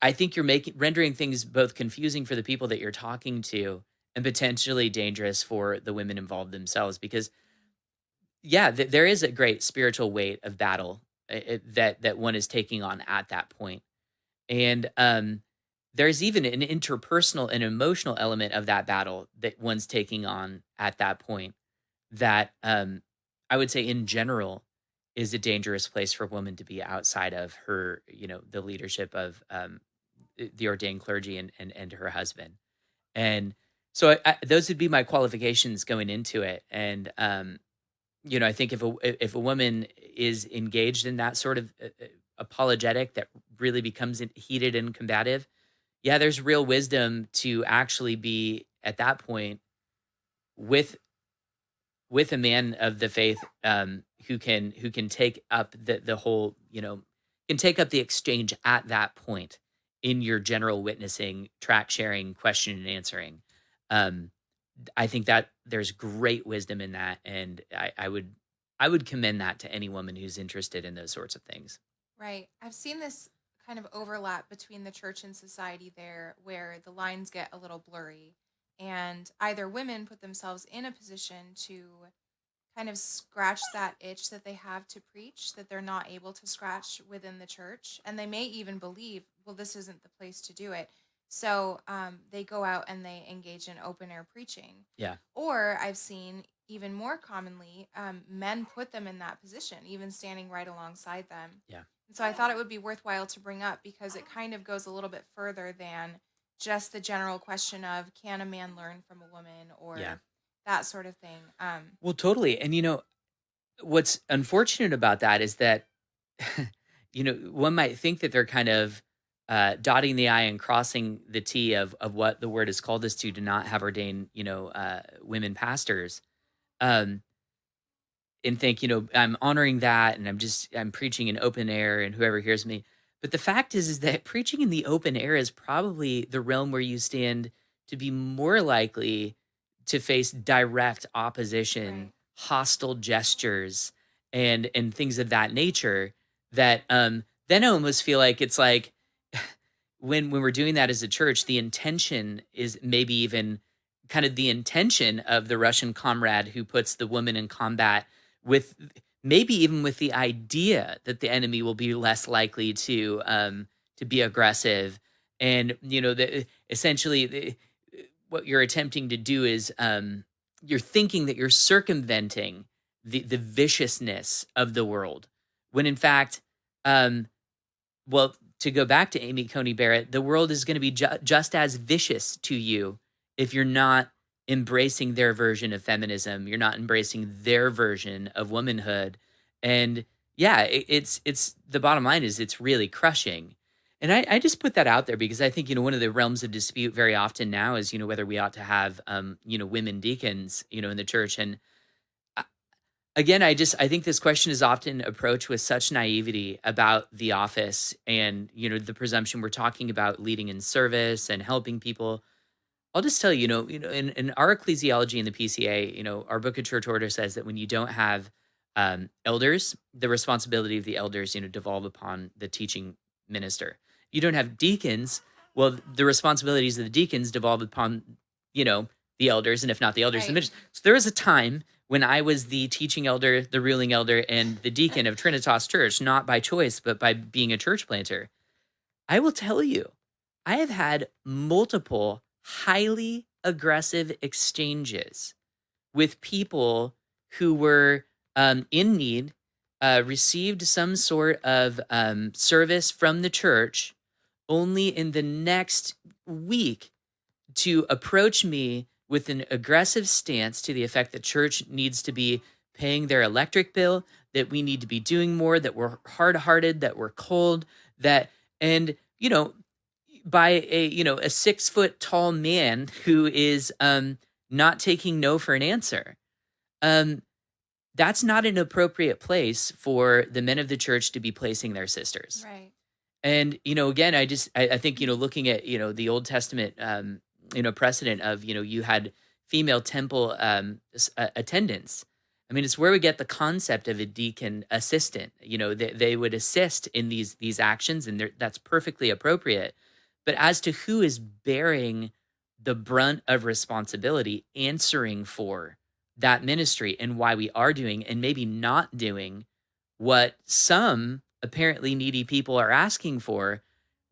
I think you're making rendering things both confusing for the people that you're talking to and potentially dangerous for the women involved themselves. Because yeah, there is a great spiritual weight of battle that one is taking on at that point. And there's even an interpersonal and emotional element of that battle that one's taking on at that point that I would say in general is a dangerous place for a woman to be outside of her, the leadership of the ordained clergy and her husband. And so those would be my qualifications going into it. And I think if a woman is engaged in that sort of apologetic that really becomes heated and combative, yeah, there's real wisdom to actually be at that point with a man of the faith, who can take up the whole, can take up the exchange at that point in your general witnessing, track sharing, question and answering. Um, I think that there's great wisdom in that, and I would commend that to any woman who's interested in those sorts of things. Right. I've seen this kind of overlap between the church and society there where the lines get a little blurry, and either women put themselves in a position to kind of scratch that itch that they have to preach that they're not able to scratch within the church. And they may even believe, well, this isn't the place to do it. So they go out and they engage in open air preaching. Yeah, Or I've seen even more commonly, men put them in that position, even standing right alongside them. yeah, And so I thought it would be worthwhile to bring up because it kind of goes a little bit further than just the general question of can a man learn from a woman yeah. or that sort of thing. Well, totally. And what's unfortunate about that is that one might think that they're kind of dotting the I and crossing the T of what the word has called us to not have ordained, women pastors. Um, and think, I'm honoring that and I'm preaching in open air and whoever hears me. But the fact is that preaching in the open air is probably the realm where you stand to be more likely to face direct opposition, Right. hostile gestures, and things of that nature that then I almost feel like it's like when we're doing that as a church, the intention is maybe even kind of the intention of the Russian comrade who puts the woman in combat with maybe even with the idea that the enemy will be less likely to be aggressive, and essentially what you're attempting to do is you're thinking that you're circumventing the viciousness of the world when in fact um, well, to go back to Amy Coney Barrett, the world is going to be just as vicious to you if you're not embracing their version of feminism. You're not embracing their version of womanhood. And yeah, it's the bottom line is it's really crushing. And I just put that out there because I think, one of the realms of dispute very often now is, whether we ought to have, women deacons, in the church. And again, I think this question is often approached with such naivety about the office and, the presumption we're talking about leading in service and helping people. I'll just tell you, in our ecclesiology in the PCA, our book of church order says that when you don't have elders, the responsibility of the elders, devolve upon the teaching minister. You don't have deacons, well, the responsibilities of the deacons devolve upon, you know, the elders, and if not the elders, the Right. ministers. So there was a time when I was the teaching elder, the ruling elder, and the deacon of Trinitas Church, not by choice, but by being a church planter. I will tell you, I have had multiple highly aggressive exchanges with people who were in need, received some sort of service from the church, only in the next week to approach me with an aggressive stance to the effect that church needs to be paying their electric bill, that we need to be doing more, that we're hard-hearted, that we're cold, that and by a 6 foot tall man who is not taking no for an answer. Um that's not an appropriate place for the men of the church to be placing their sisters. Right. And, again, I think, looking at, the Old Testament, precedent of, you had female temple attendants. I mean, it's where we get the concept of a deacon assistant. They would assist in these actions, and that's perfectly appropriate. But as to who is bearing the brunt of responsibility, answering for that ministry and why we are doing and maybe not doing what some apparently needy people are asking for,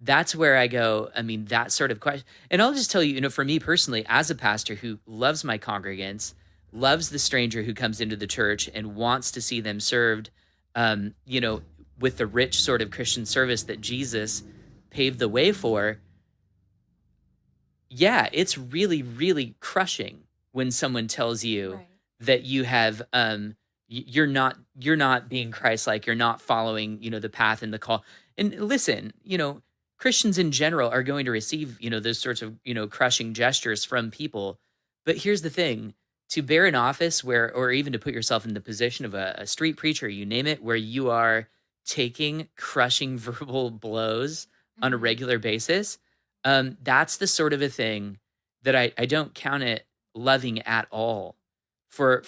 that's where I go, I mean, that sort of question. And I'll just tell you, for me personally, as a pastor who loves my congregants, loves the stranger who comes into the church and wants to see them served, um, you know, with the rich sort of Christian service that Jesus paved the way for. Yeah, it's really, really crushing when someone tells you Right. that you have you're not being Christ-like, you're not following, the path and the call. And listen, Christians in general are going to receive, those sorts of, crushing gestures from people. But here's the thing, to bear an office where, or even to put yourself in the position of a street preacher, you name it, where you are taking crushing verbal blows on a Mhm. regular basis, that's the sort of a thing that I don't count it loving at all for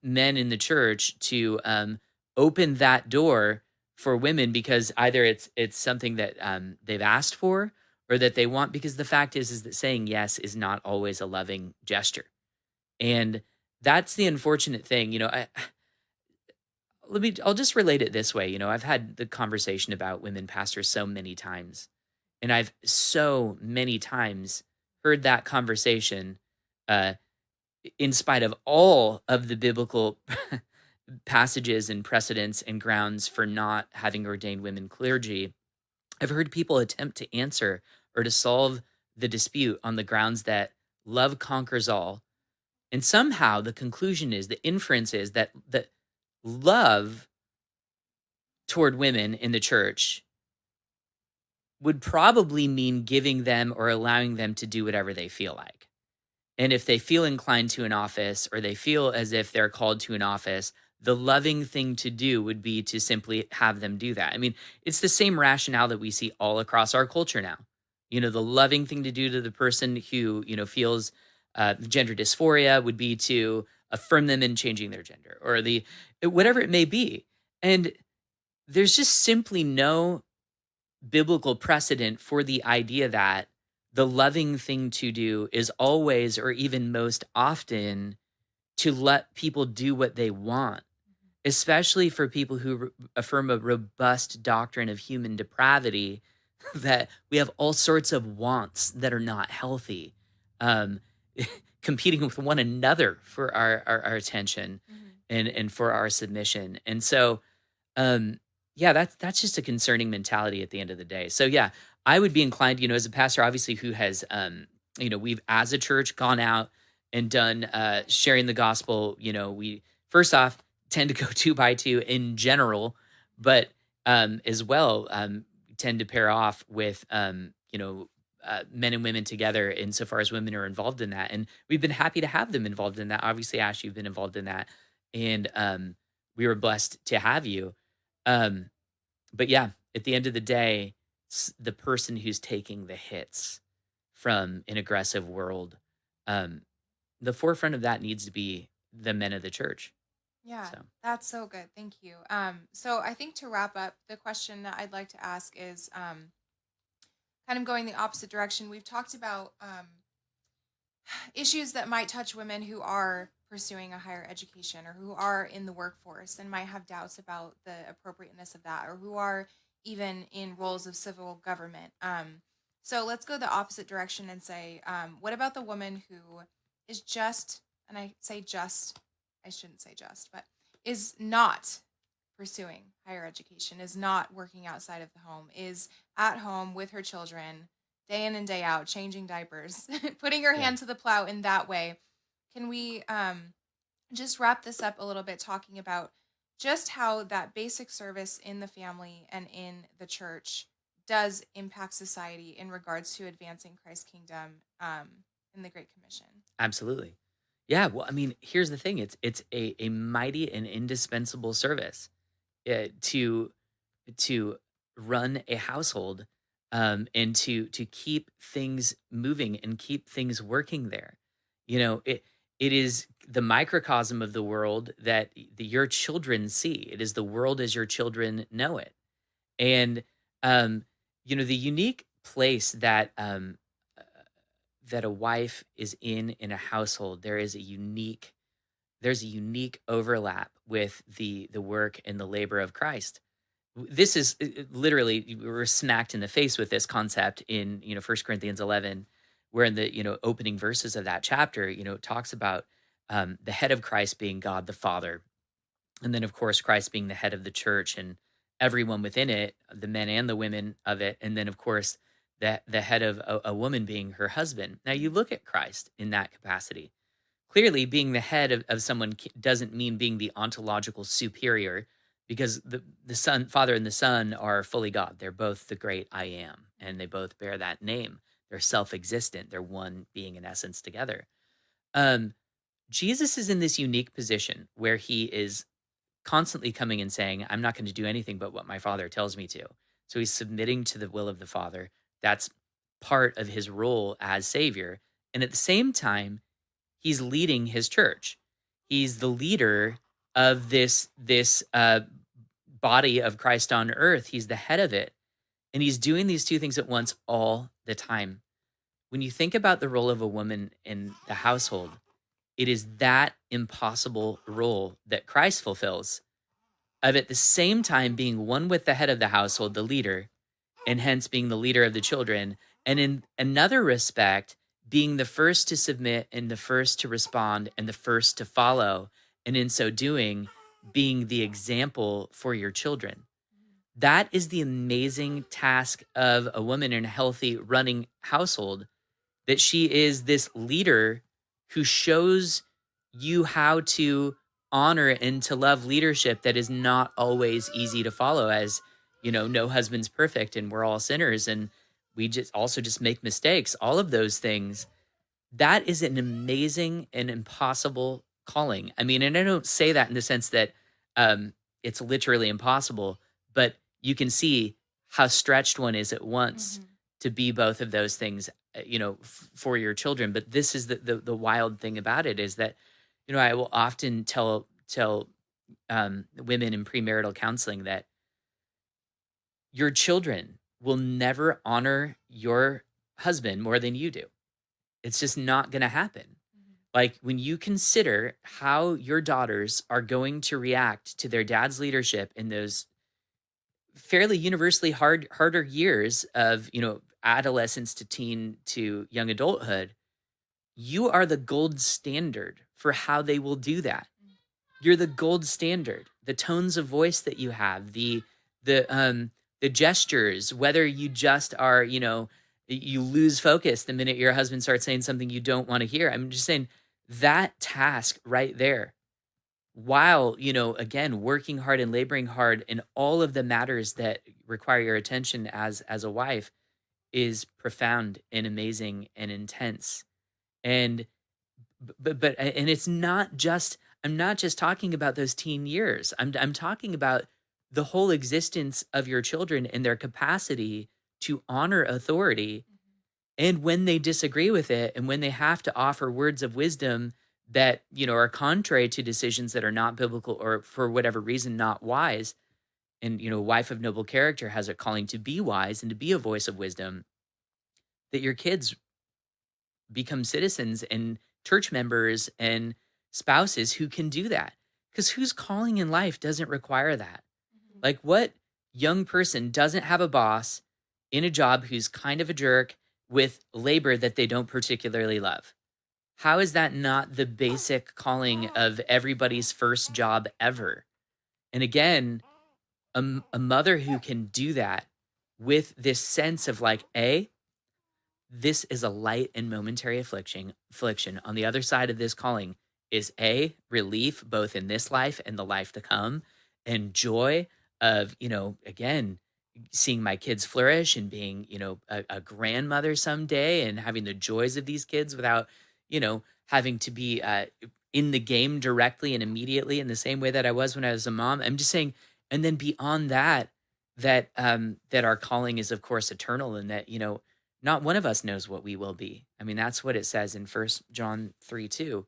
men in the church to open that door for women, because either it's something that they've asked for or that they want, because the fact is that saying yes is not always a loving gesture. And that's the unfortunate thing. I'll just relate it this way. I've had the conversation about women pastors so many times, and I've so many times heard that conversation, uh, in spite of all of the biblical passages and precedents and grounds for not having ordained women clergy. I've heard people attempt to answer or to solve the dispute on the grounds that love conquers all. And somehow the conclusion is, the inference is that love toward women in the church would probably mean giving them or allowing them to do whatever they feel like. And if they feel inclined to an office, or they feel as if they're called to an office, the loving thing to do would be to simply have them do that. I mean, it's the same rationale that we see all across our culture now. The loving thing to do to the person who, feels gender dysphoria would be to affirm them in changing their gender, or whatever it may be. And there's just simply no biblical precedent for the idea that the loving thing to do is always, or even most often, to let people do what they want, especially for people who affirm a robust doctrine of human depravity, that we have all sorts of wants that are not healthy, um, competing with one another for our attention Mhm. and for our submission. And so, um, Yeah, that's just a concerning mentality at the end of the day. So yeah, I would be inclined, as a pastor, obviously, who has, we've as a church gone out and done sharing the gospel. We first off tend to go two by two in general, but as well tend to pair off with men and women together insofar as women are involved in that, and we've been happy to have them involved in that. Obviously, Ash, you've been involved in that, and we were blessed to have you. Um, but yeah, at the end of the day, the person who's taking the hits from an aggressive world, um, the forefront of that needs to be the men of the church. Yeah, So, that's so good. Thank you. So I think to wrap up, the question that I'd like to ask is kind of going the opposite direction. We've talked about issues that might touch women who are pursuing a higher education or who are in the workforce and might have doubts about the appropriateness of that, or who are even in roles of civil government. So let's go the opposite direction and say, what about the woman who is just, and I say just, I shouldn't say just, but is not pursuing higher education, is not working outside of the home, is at home with her children day in and day out, changing diapers, putting her yeah. hand to the plow in that way. Can we just wrap this up a little bit, talking about just how that basic service in the family and in the church does impact society in regards to advancing Christ's kingdom in the Great Commission? Absolutely. Yeah, well, I mean, here's the thing. It's a mighty and indispensable service to run a household, and to keep things moving and keep things working there. It is the microcosm of the world that your children see. It is the world as your children know it. And um, the unique place that a wife is in a household, there's a unique overlap with the work and the labor of Christ. This is literally, we're smacked in the face with this concept in 1 Corinthians 11, where in the opening verses of that chapter, it talks about the head of Christ being God the Father, and then of course Christ being the head of the church and everyone within it, the men and the women of it, and then of course the head of a woman being her husband. Now you look at Christ in that capacity. Clearly, being the head of someone doesn't mean being the ontological superior, because the son, father and the son are fully God. They're both the great I am, and they both bear that name. They're self-existent. They're one being in essence together. Um, Jesus is in this unique position where he is constantly coming and saying, I'm not going to do anything but what my father tells me to. So he's submitting to the will of the father. That's part of his role as savior. And at the same time, he's leading his church. He's the leader of this body of Christ on earth. He's the head of it. And he's doing these two things at once all the time. When you think about the role of a woman in the household, it is that impossible role that Christ fulfills, of at the same time being one with the head of the household, the leader, and hence being the leader of the children. And in another respect, being the first to submit and the first to respond and the first to follow. And in so doing, being the example for your children. That is the amazing task of a woman in a healthy running household, that she is this leader who shows you how to honor and to love leadership that is not always easy to follow, as no husband's perfect and we're all sinners and we just make mistakes, all of those things. That is an amazing and impossible calling. I mean, and I don't say that in the sense that it's literally impossible, but you can see how stretched one is at once Mm-hmm. to be both of those things, for your children. But this is the wild thing about it, is that, I will often tell women in premarital counseling that your children will never honor your husband more than you do. It's just not going to happen. Like, when you consider how your daughters are going to react to their dad's leadership in those fairly universally harder years of, adolescence to teen to young adulthood, you are the gold standard for how they will do that. You're the gold standard. The tones of voice that you have, the the gestures, whether you just are, you lose focus the minute your husband starts saying something you don't want to hear. I'm just saying that task right there, while, again, working hard and laboring hard in all of the matters that require your attention as a wife, is profound and amazing and intense. And and it's not just, I'm not just talking about those teen years. I'm talking about the whole existence of your children and their capacity to honor authority, and when they disagree with it and when they have to offer words of wisdom that, are contrary to decisions that are not biblical or for whatever reason not wise. And, a wife of noble character has a calling to be wise and to be a voice of wisdom, that your kids become citizens and church members and spouses who can do that. Because whose calling in life doesn't require that? Mhm. Like, what young person doesn't have a boss in a job who's kind of a jerk with labor that they don't particularly love? How is that not the basic calling of everybody's first job ever? And again, a mother who can do that with this sense of like, this is a light and momentary affliction. On the other side of this calling is relief, both in this life and the life to come, and joy of, again, seeing my kids flourish and being, a grandmother someday and having the joys of these kids without, having to be in the game directly and immediately in the same way that I was when I was a mom. I'm just saying, and then beyond that, that our calling is of course eternal, and that, not one of us knows what we will be. I mean, that's what it says in First John 3:2.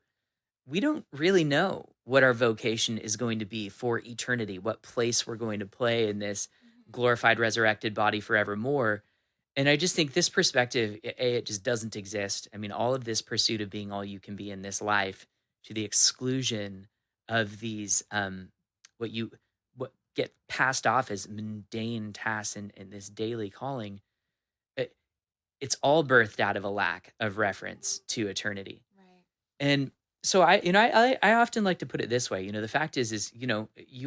We don't really know what our vocation is going to be for eternity, what place we're going to play in this glorified, resurrected body forevermore. And I just think this perspective, it just doesn't exist. I mean, all of this pursuit of being all you can be in this life, to the exclusion of these, what you, what get passed off as mundane tasks in this daily calling, it, it's all birthed out of a lack of reference to eternity. Right. And so I often like to put it this way. The fact is, you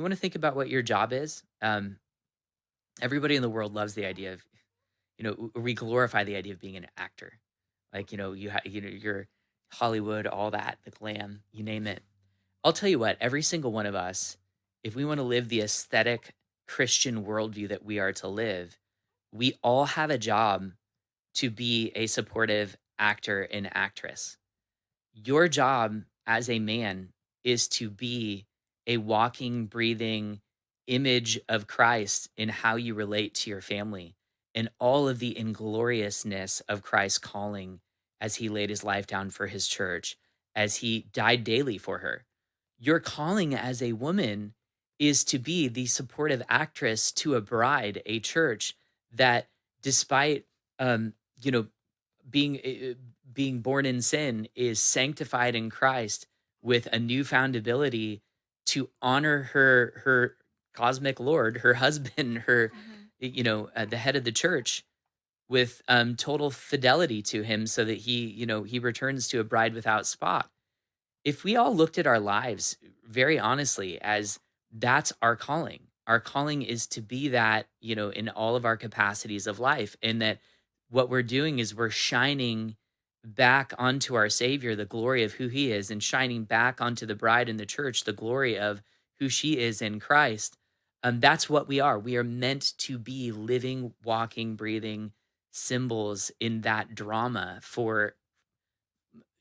want to think about what your job is. Everybody in the world loves the idea of, we glorify the idea of being an actor. Like, you're Hollywood, all that, the glam, you name it. I'll tell you what, every single one of us, if we want to live the aesthetic Christian worldview that we are to live, we all have a job to be a supportive actor and actress. Your job as a man is to be a walking, breathing image of Christ in how you relate to your family, and all of the ingloriousness of Christ's calling as he laid his life down for his church, as he died daily for her. Your calling as a woman is to be the supportive actress to a bride, a church that, despite, um, you know, being born in sin, is sanctified in Christ with a newfound ability to honor her cosmic Lord, her husband, her, Mhm. the head of the church, with total fidelity to him, so that he returns to a bride without spot. If we all looked at our lives very honestly as that's our calling is to be that, in all of our capacities of life, and that what we're doing is we're shining back onto our Savior the glory of who he is, and shining back onto the bride in the church the glory of who she is in Christ. That's what we are. We are meant to be living, walking, breathing symbols in that drama for,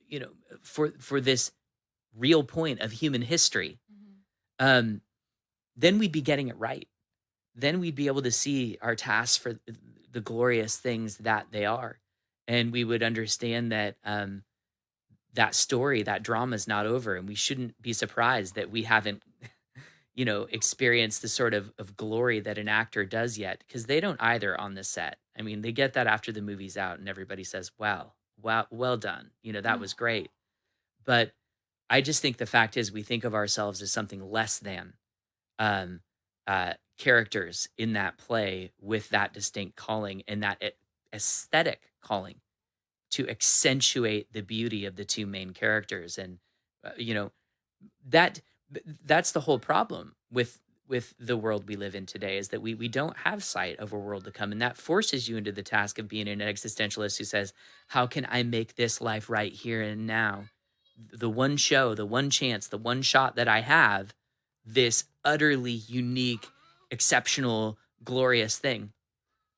you know, for this real point of human history. Mhm. um, then we'd be getting it right. Then we'd be able to see our tasks for the glorious things that they are. And we would understand that that story, that drama is not over. And we shouldn't be surprised that we haven't, experienced the sort of glory that an actor does yet, because they don't either on the set. I mean, they get that after the movie's out and everybody says, wow, well done. That Mm. was great. But I just think the fact is, we think of ourselves as something less than um, characters in that play with that distinct calling and that aesthetic calling to accentuate the beauty of the two main characters. And, uh, you know, that that's the whole problem with with the world we live in today is that we don't have sight of a world to come, and that forces you into the task of being an existentialist who says, how can I make this life right here and now, the one show, the one chance, the one shot that I have, this utterly unique, exceptional, glorious thing.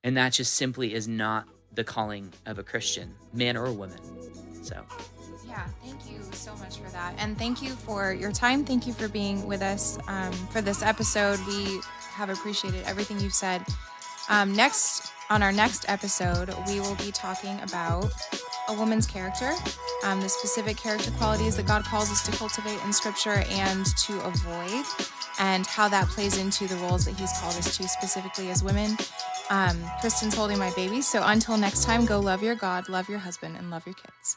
And that just simply is not the calling of a Christian, man or woman. So Yeah, thank you so much for that. And thank you for your time. Thank you for being with us for this episode. We have appreciated everything you've said. On our next episode, we will be talking about a woman's character, the specific character qualities that God calls us to cultivate in Scripture and to avoid, and how that plays into the roles that He's called us to specifically as women. Kristen's holding my baby. So until next time, go love your God, love your husband, and love your kids.